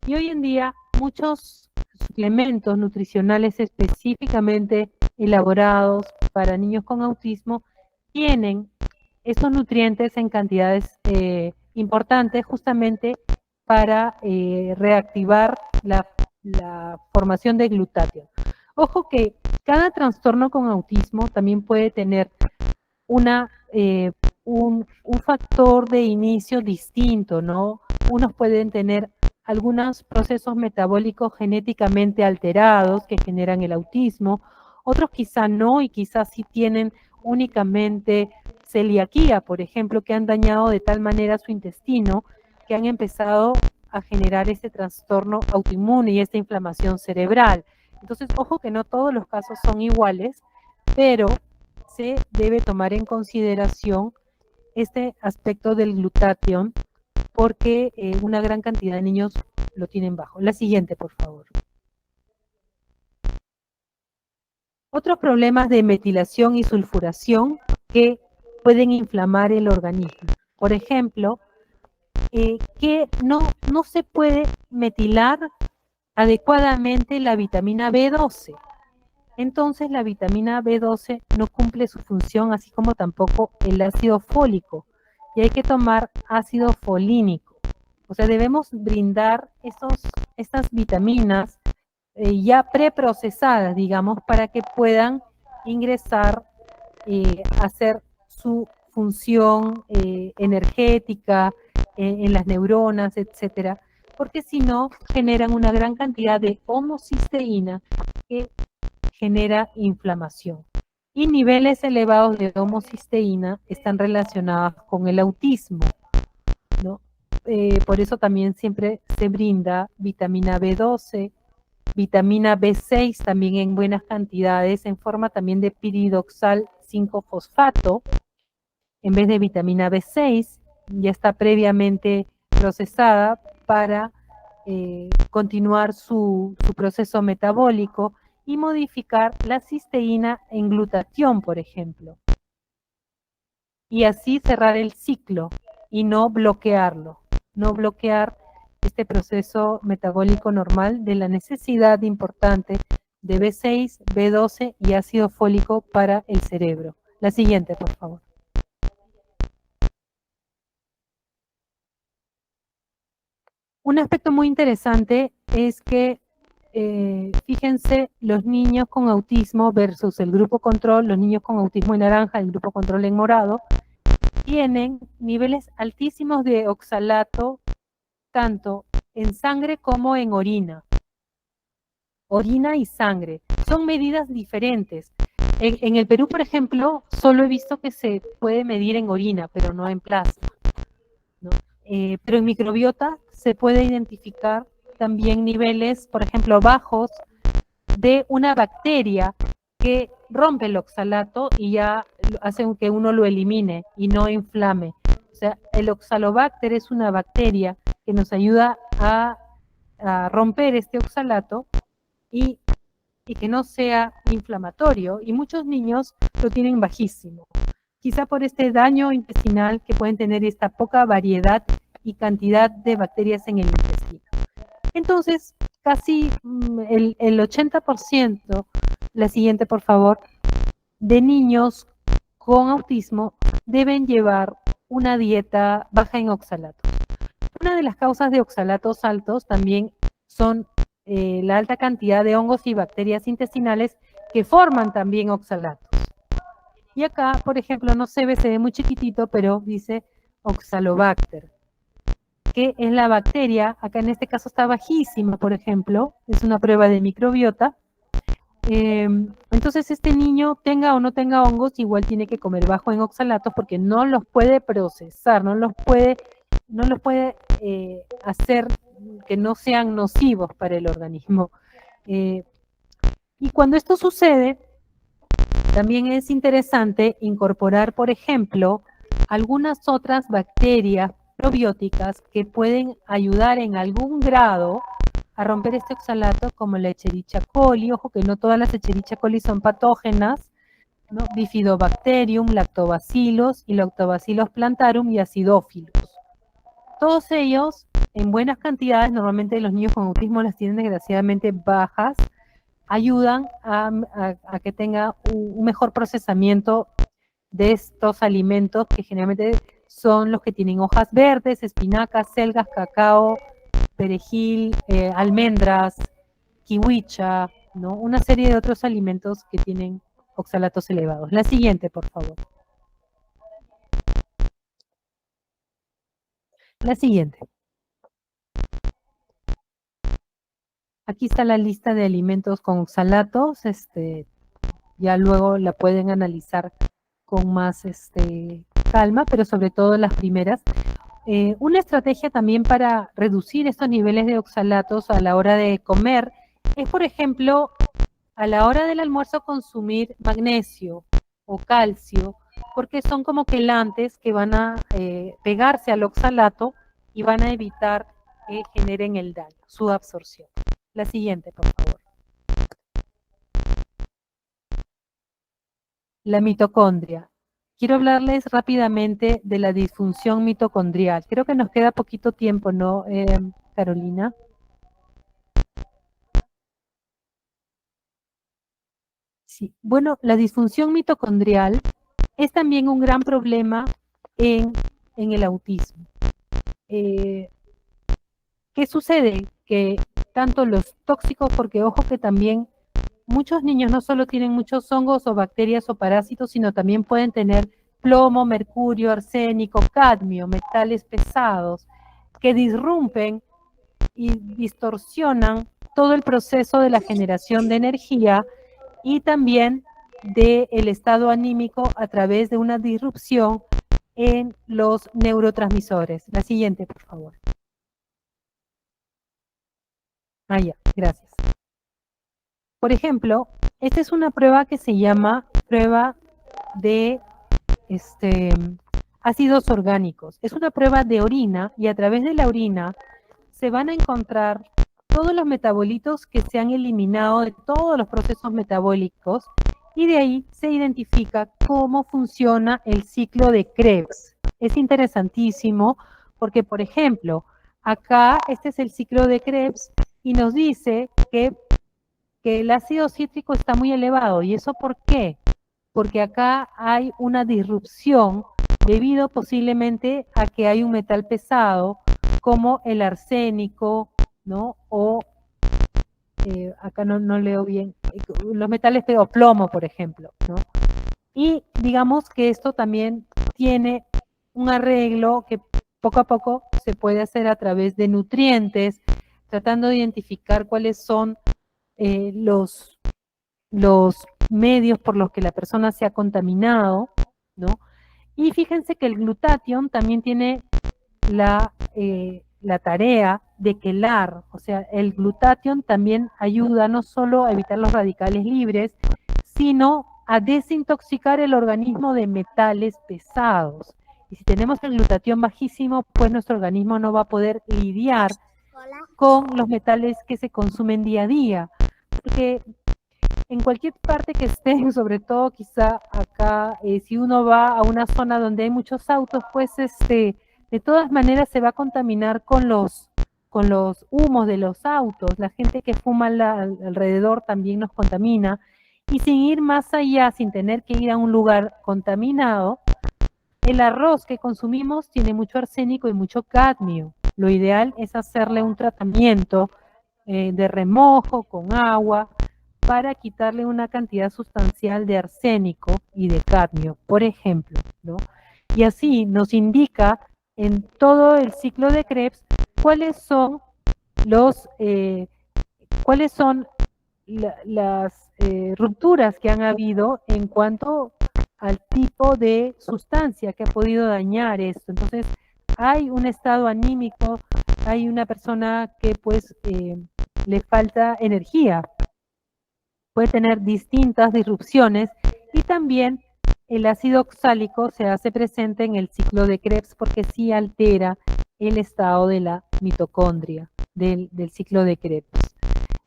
Y hoy en día muchos suplementos nutricionales específicamente elaborados para niños con autismo tienen estos nutrientes en cantidades importantes justamente para reactivar la formación de glutatión. Ojo que cada trastorno con autismo también puede tener un factor de inicio distinto, ¿no? Unos pueden tener algunos procesos metabólicos genéticamente alterados que generan el autismo, otros quizá no, y quizás sí tienen únicamente celiaquía, por ejemplo, que han dañado de tal manera su intestino que han empezado a generar este trastorno autoinmune y esta inflamación cerebral. Entonces, ojo que no todos los casos son iguales, pero se debe tomar en consideración este aspecto del glutatión porque una gran cantidad de niños lo tienen bajo. La siguiente, por favor. Otros problemas de metilación y sulfuración que pueden inflamar el organismo. Por ejemplo, que no se puede metilar adecuadamente la vitamina B12. Entonces la vitamina B12 no cumple su función, así como tampoco el ácido fólico. Y hay que tomar ácido folínico. O sea, debemos brindar estas vitaminas ya preprocesadas, digamos, para que puedan ingresar, hacer su función energética en las neuronas, etcétera, porque si no generan una gran cantidad de homocisteína que genera inflamación. Y niveles elevados de homocisteína están relacionados con el autismo, ¿no? Por eso también siempre se brinda vitamina B12, vitamina B6 también en buenas cantidades, en forma también de piridoxal 5-fosfato, en vez de vitamina B6, ya está previamente procesada para continuar su proceso metabólico y modificar la cisteína en glutatión, por ejemplo. Y así cerrar el ciclo y no bloquearlo, no bloquear este proceso metabólico normal de la necesidad importante de B6, B12 y ácido fólico para el cerebro. La siguiente, por favor. Un aspecto muy interesante es que, fíjense, los niños con autismo versus el grupo control, los niños con autismo en naranja, el grupo control en morado, tienen niveles altísimos de oxalato, tanto en sangre como en orina. Orina y sangre. Son medidas diferentes. En el Perú, por ejemplo, solo he visto que se puede medir en orina, pero no en plasma, ¿no? Pero en microbiota se puede identificar también niveles, por ejemplo, bajos de una bacteria que rompe el oxalato y ya hace que uno lo elimine y no inflame. O sea, el Oxalobacter es una bacteria que nos ayuda a romper este oxalato y que no sea inflamatorio, y muchos niños lo tienen bajísimo. Quizá por este daño intestinal que pueden tener esta poca variedad y cantidad de bacterias en el intestino. Entonces, casi el 80%, la siguiente por favor, de niños con autismo deben llevar una dieta baja en oxalatos. Una de las causas de oxalatos altos también son la alta cantidad de hongos y bacterias intestinales que forman también oxalatos. Y acá, por ejemplo, no se ve muy chiquitito, pero dice Oxalobacter, que es la bacteria, acá en este caso está bajísima, por ejemplo, es una prueba de microbiota. Entonces este niño, tenga o no tenga hongos, igual tiene que comer bajo en oxalatos porque no los puede procesar, no los puede hacer que no sean nocivos para el organismo. Y cuando esto sucede, también es interesante incorporar, por ejemplo, algunas otras bacterias probióticas que pueden ayudar en algún grado a romper este oxalato, como la Escherichia coli. Ojo que no todas las Escherichia coli son patógenas, ¿no? Bifidobacterium, lactobacillus y lactobacillus plantarum y acidófilos. Todos ellos, en buenas cantidades, normalmente los niños con autismo las tienen desgraciadamente bajas, ayudan a que tenga un mejor procesamiento de estos alimentos que generalmente son los que tienen hojas verdes, espinacas, selgas, cacao, perejil, almendras, kiwicha, ¿no? Una serie de otros alimentos que tienen oxalatos elevados. La siguiente, por favor. La siguiente. Aquí está la lista de alimentos con oxalatos. Ya luego la pueden analizar con más calma, pero sobre todo las primeras. Una estrategia también para reducir estos niveles de oxalatos a la hora de comer es, por ejemplo, a la hora del almuerzo consumir magnesio o calcio, porque son como quelantes que van a pegarse al oxalato y van a evitar que generen el daño, su absorción. La siguiente, por favor. La mitocondria. Quiero hablarles rápidamente de la disfunción mitocondrial. Creo que nos queda poquito tiempo, ¿no, Carolina? Sí. Bueno, la disfunción mitocondrial es también un gran problema en el autismo. ¿Qué sucede? Que tanto los tóxicos, porque ojo que también muchos niños no solo tienen muchos hongos o bacterias o parásitos, sino también pueden tener plomo, mercurio, arsénico, cadmio, metales pesados, que disrumpen y distorsionan todo el proceso de la generación de energía y también del estado anímico a través de una disrupción en los neurotransmisores. La siguiente, por favor. Ya, gracias. Por ejemplo, esta es una prueba que se llama prueba de ácidos orgánicos. Es una prueba de orina y a través de la orina se van a encontrar todos los metabolitos que se han eliminado de todos los procesos metabólicos y de ahí se identifica cómo funciona el ciclo de Krebs. Es interesantísimo porque, por ejemplo, acá este es el ciclo de Krebs y nos dice que el ácido cítrico está muy elevado. ¿Y eso por qué? Porque acá hay una disrupción debido posiblemente a que hay un metal pesado como el arsénico, ¿no? O acá no leo bien, los metales o plomo, por ejemplo, ¿no? Y digamos que esto también tiene un arreglo que poco a poco se puede hacer a través de nutrientes, tratando de identificar cuáles son los medios por los que la persona se ha contaminado, ¿no? Y fíjense que el glutatión también tiene la tarea de quelar, o sea, el glutatión también ayuda no solo a evitar los radicales libres, sino a desintoxicar el organismo de metales pesados. Y si tenemos el glutatión bajísimo, pues nuestro organismo no va a poder lidiar con los metales que se consumen día a día. Porque en cualquier parte que estén, sobre todo quizá acá, si uno va a una zona donde hay muchos autos, pues de todas maneras se va a contaminar con los humos de los autos. La gente que fuma alrededor también nos contamina. Y sin ir más allá, sin tener que ir a un lugar contaminado, el arroz que consumimos tiene mucho arsénico y mucho cadmio. Lo ideal es hacerle un tratamiento de remojo con agua para quitarle una cantidad sustancial de arsénico y de cadmio, por ejemplo, ¿no? Y así nos indica en todo el ciclo de Krebs cuáles son las rupturas que han habido en cuanto al tipo de sustancia que ha podido dañar esto. Entonces, hay un estado anímico, hay una persona que pues le falta energía, puede tener distintas disrupciones y también el ácido oxálico se hace presente en el ciclo de Krebs porque sí altera el estado de la mitocondria del ciclo de Krebs.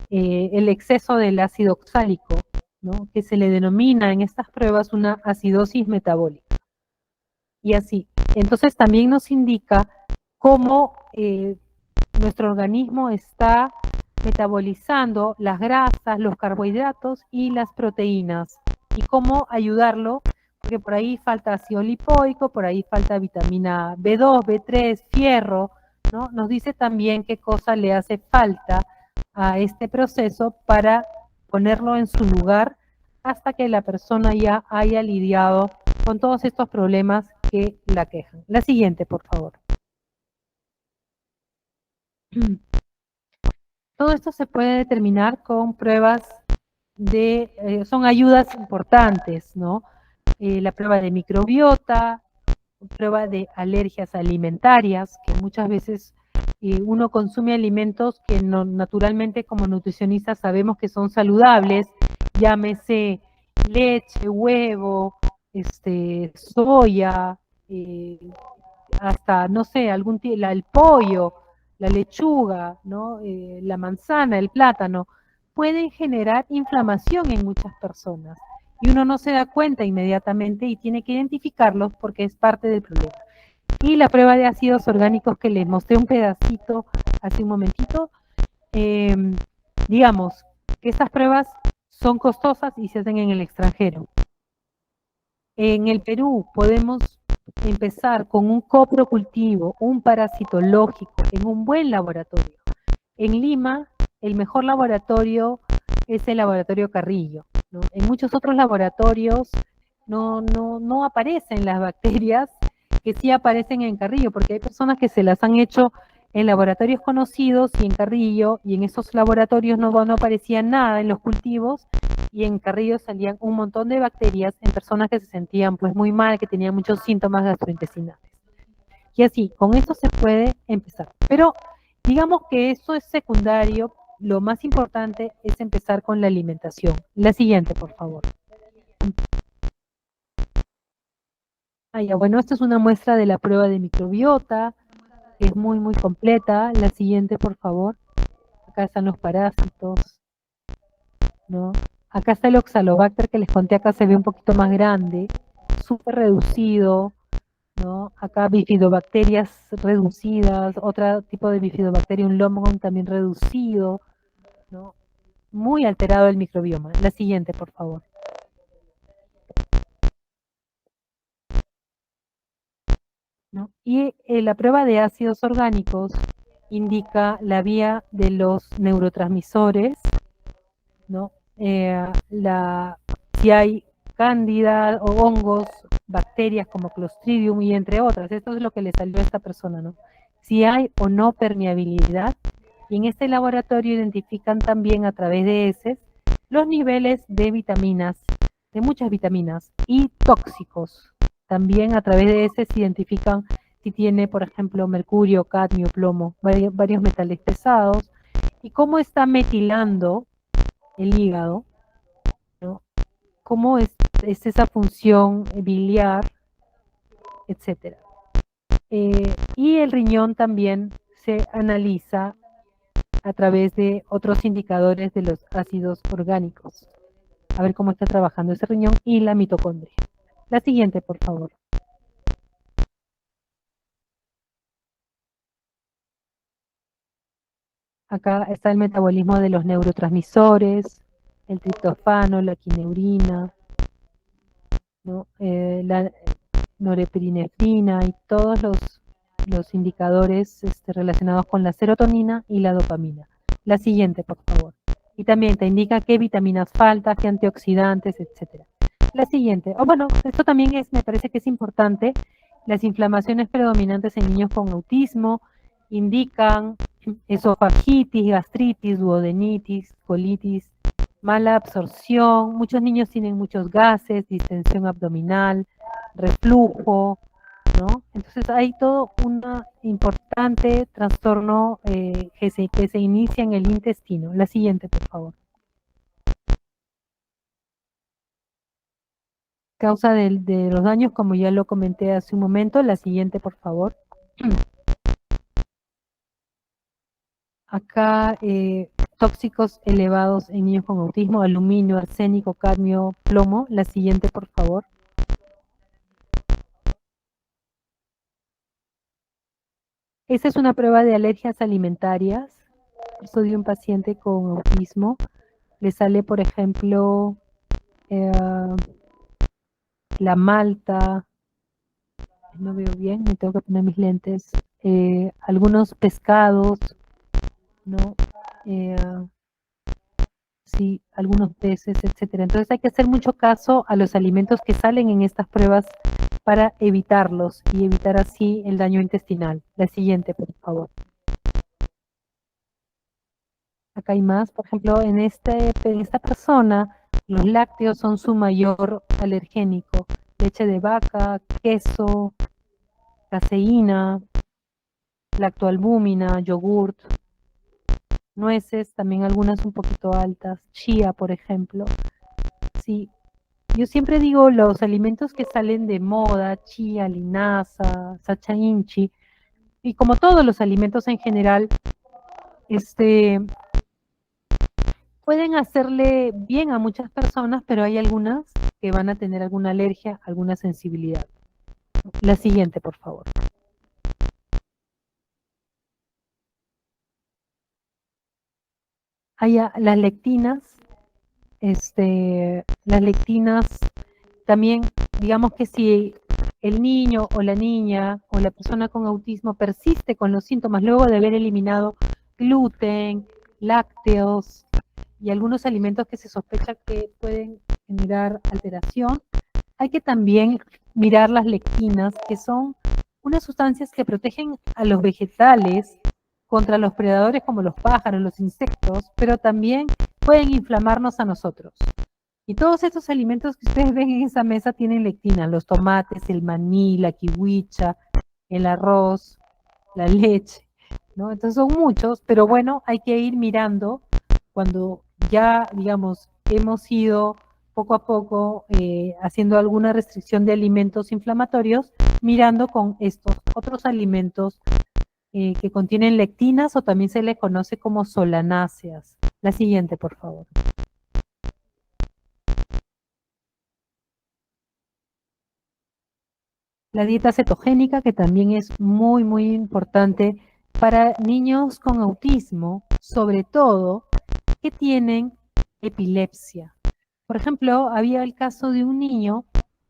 El exceso del ácido oxálico, ¿no? Que se le denomina en estas pruebas una acidosis metabólica. Y así, entonces también nos indica cómo nuestro organismo está metabolizando las grasas, los carbohidratos y las proteínas. Y cómo ayudarlo, porque por ahí falta ácido lipoico, por ahí falta vitamina B2, B3, fierro, ¿no? Nos dice también qué cosa le hace falta a este proceso para ponerlo en su lugar hasta que la persona ya haya lidiado con todos estos problemas que la quejan. La siguiente, por favor. Todo esto se puede determinar con pruebas son ayudas importantes, ¿no? La prueba de microbiota, prueba de alergias alimentarias, que muchas veces uno consume alimentos que naturalmente como nutricionistas sabemos que son saludables, llámese leche, huevo, soya, hasta, no sé, el pollo, la lechuga, ¿no? La manzana, el plátano, pueden generar inflamación en muchas personas. Y uno no se da cuenta inmediatamente y tiene que identificarlos porque es parte del problema. Y la prueba de ácidos orgánicos que les mostré un pedacito hace un momentito, digamos que estas pruebas son costosas y se hacen en el extranjero. En el Perú podemos empezar con un coprocultivo, un parasitológico, en un buen laboratorio. En Lima, el mejor laboratorio es el laboratorio Carrillo, ¿no? En muchos otros laboratorios no aparecen las bacterias que sí aparecen en Carrillo, porque hay personas que se las han hecho en laboratorios conocidos y en Carrillo, y en esos laboratorios no aparecía nada en los cultivos, y en Carrillo salían un montón de bacterias en personas que se sentían pues muy mal, que tenían muchos síntomas gastrointestinales. Y así, con esto se puede empezar. Pero digamos que eso es secundario lo más importante es empezar con la alimentación. La siguiente, por favor. Bueno, esta es una muestra de la prueba de microbiota, que es muy, muy completa. La siguiente, por favor. Acá están los parásitos, ¿no? Acá está el Oxalobacter que les conté, acá se ve un poquito más grande, súper reducido, ¿no? Acá bifidobacterias reducidas, otro tipo de bifidobacterium lomgon también reducido, ¿no? Muy alterado el microbioma. La siguiente, por favor. ¿No? Y la prueba de ácidos orgánicos indica la vía de los neurotransmisores, ¿no? Si hay cándida o hongos, bacterias como Clostridium y entre otras. Esto es lo que le salió a esta persona, ¿no? Si hay o no permeabilidad. Y en este laboratorio identifican también a través de heces los niveles de vitaminas, de muchas vitaminas y tóxicos. También a través de heces se identifican si tiene, por ejemplo, mercurio, cadmio, plomo, varios metales pesados, y cómo está metilando el hígado, ¿no? Cómo es esa función biliar, etcétera. Y el riñón también se analiza a través de otros indicadores de los ácidos orgánicos. A ver cómo está trabajando ese riñón y la mitocondria. La siguiente, por favor. Acá está el metabolismo de los neurotransmisores, el triptofano, la quineurina, ¿no? La norepinefrina y todos los indicadores relacionados con la serotonina y la dopamina. La siguiente, por favor. Y también te indica qué vitaminas faltan, qué antioxidantes, etc. La siguiente. Bueno, esto también me parece que es importante. Las inflamaciones predominantes en niños con autismo indican esofagitis, gastritis, duodenitis, colitis, mala absorción. Muchos niños tienen muchos gases, distensión abdominal, reflujo, ¿no? Entonces hay todo un importante trastorno que se inicia en el intestino. La siguiente, por favor. Causa de los daños, como ya lo comenté hace un momento. La siguiente, por favor. Acá tóxicos elevados en niños con autismo, aluminio, arsénico, cadmio, plomo. La siguiente, por favor. Esta es una prueba de alergias alimentarias. Esto de un paciente con autismo. Le sale, por ejemplo, la malta. No veo bien, me tengo que poner mis lentes. Algunos pescados, ¿no? Sí, algunos peces, etcétera. Entonces hay que hacer mucho caso a los alimentos que salen en estas pruebas para evitarlos y evitar así el daño intestinal. La siguiente, por favor. Acá hay más, por ejemplo, en esta persona, los lácteos son su mayor alergénico. Leche de vaca, queso, caseína, lactoalbúmina, yogurt, nueces, también algunas un poquito altas, chía, por ejemplo. Sí, yo siempre digo los alimentos que salen de moda, chía, linaza, sacha inchi, y como todos los alimentos en general, pueden hacerle bien a muchas personas, pero hay algunas que van a tener alguna alergia, alguna sensibilidad. La siguiente, por favor. Las lectinas, también, digamos que si el niño o la niña o la persona con autismo persiste con los síntomas luego de haber eliminado gluten, lácteos y algunos alimentos que se sospecha que pueden generar alteración, hay que también mirar las lectinas, que son unas sustancias que protegen a los vegetales contra los predadores como los pájaros, los insectos, pero también pueden inflamarnos a nosotros. Y todos estos alimentos que ustedes ven en esa mesa tienen lectina, los tomates, el maní, la kiwicha, el arroz, la leche, ¿no? Entonces son muchos, pero bueno, hay que ir mirando cuando ya, digamos, hemos ido poco a poco haciendo alguna restricción de alimentos inflamatorios, mirando con estos otros alimentos que contienen lectinas o también se le conoce como solanáceas. La siguiente, por favor. La dieta cetogénica, que también es muy, muy importante para niños con autismo, sobre todo que tienen epilepsia. Por ejemplo, había el caso de un niño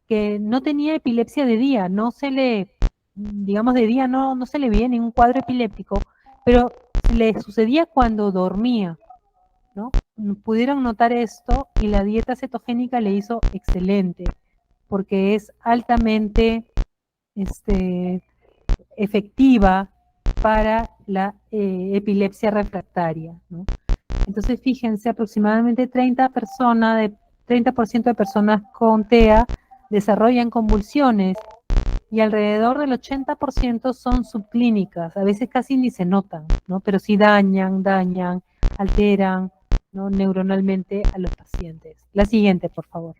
que no tenía epilepsia de día, no se le, digamos de día no se le veía ningún cuadro epiléptico, pero le sucedía cuando dormía, ¿no? Pudieron notar esto y la dieta cetogénica le hizo excelente, porque es altamente efectiva para la epilepsia refractaria, ¿no? Entonces, fíjense, aproximadamente 30% de personas con TEA desarrollan convulsiones y alrededor del 80% son subclínicas, a veces casi ni se notan, ¿no? Pero sí dañan, alteran, ¿no? Neuronalmente a los pacientes. La siguiente, por favor.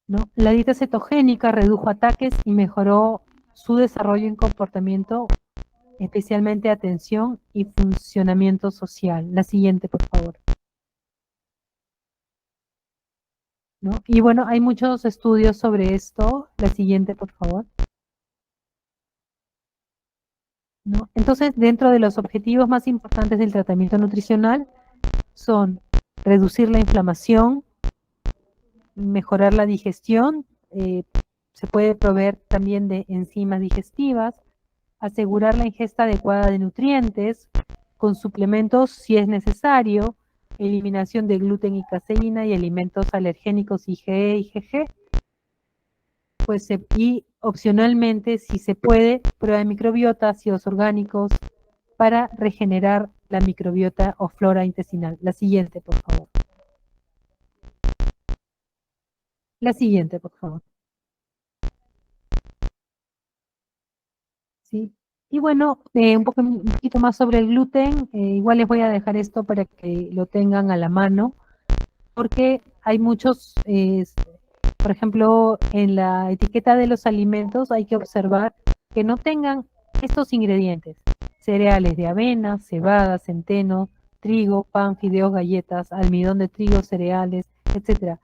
¿No? La dieta cetogénica redujo ataques y mejoró su desarrollo en comportamiento, especialmente atención y funcionamiento social. La siguiente, por favor. ¿No? Y bueno, hay muchos estudios sobre esto. La siguiente, por favor. ¿No? Entonces, dentro de los objetivos más importantes del tratamiento nutricional son reducir la inflamación, mejorar la digestión, se puede proveer también de enzimas digestivas, asegurar la ingesta adecuada de nutrientes, con suplementos si es necesario, eliminación de gluten y caseína y alimentos alergénicos IgE y IgG, pues y opcionalmente, si se puede, prueba de microbiota, ácidos orgánicos, para regenerar la microbiota o flora intestinal. La siguiente, por favor. La siguiente, por favor. ¿Sí? Y bueno, un poquito más sobre el gluten, igual les voy a dejar esto para que lo tengan a la mano, porque hay muchos, por ejemplo, en la etiqueta de los alimentos hay que observar que no tengan estos ingredientes: cereales de avena, cebada, centeno, trigo, pan, fideos, galletas, almidón de trigo, cereales, etcétera,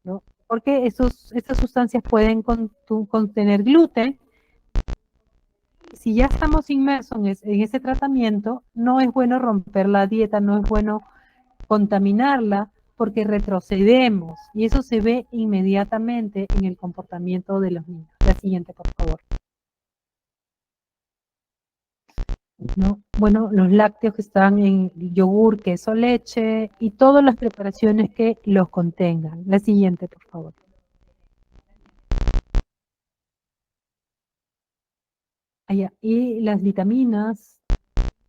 ¿no? Porque estas sustancias pueden contener gluten. Si ya estamos inmersos en ese tratamiento, no es bueno romper la dieta, no es bueno contaminarla, porque retrocedemos y eso se ve inmediatamente en el comportamiento de los niños. La siguiente, por favor. ¿No? Bueno, los lácteos que están en yogur, queso, leche y todas las preparaciones que los contengan. La siguiente, por favor. Allá. Y las vitaminas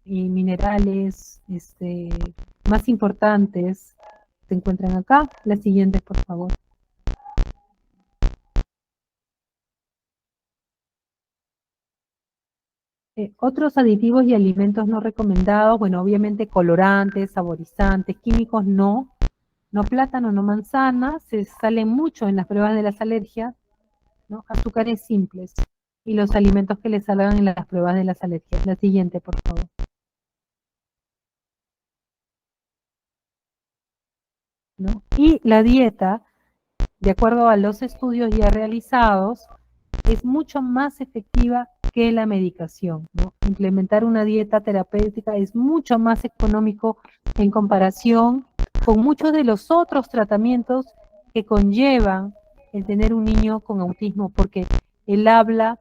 y minerales más importantes se encuentran acá. La siguiente, por favor. Otros aditivos y alimentos no recomendados, bueno, obviamente colorantes, saborizantes, químicos no plátano, no manzana, se salen mucho en las pruebas de las alergias, ¿no? Azúcares simples y los alimentos que le salgan en las pruebas de las alergias. La siguiente, por favor. ¿No? Y la dieta, de acuerdo a los estudios ya realizados, es mucho más efectiva que la medicación, ¿no? Implementar una dieta terapéutica es mucho más económico en comparación con muchos de los otros tratamientos que conllevan el tener un niño con autismo, porque el habla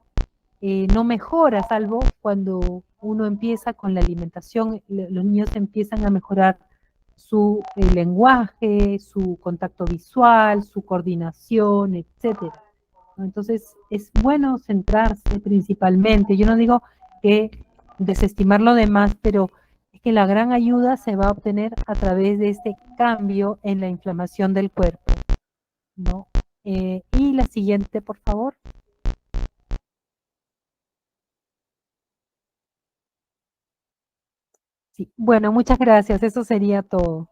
no mejora, salvo cuando uno empieza con la alimentación, los niños empiezan a mejorar su lenguaje, su contacto visual, su coordinación, etcétera. Entonces, es bueno centrarse principalmente. Yo no digo que desestimar lo demás, pero es que la gran ayuda se va a obtener a través de este cambio en la inflamación del cuerpo, ¿no? Y la siguiente, por favor. Sí. Bueno, muchas gracias. Eso sería todo.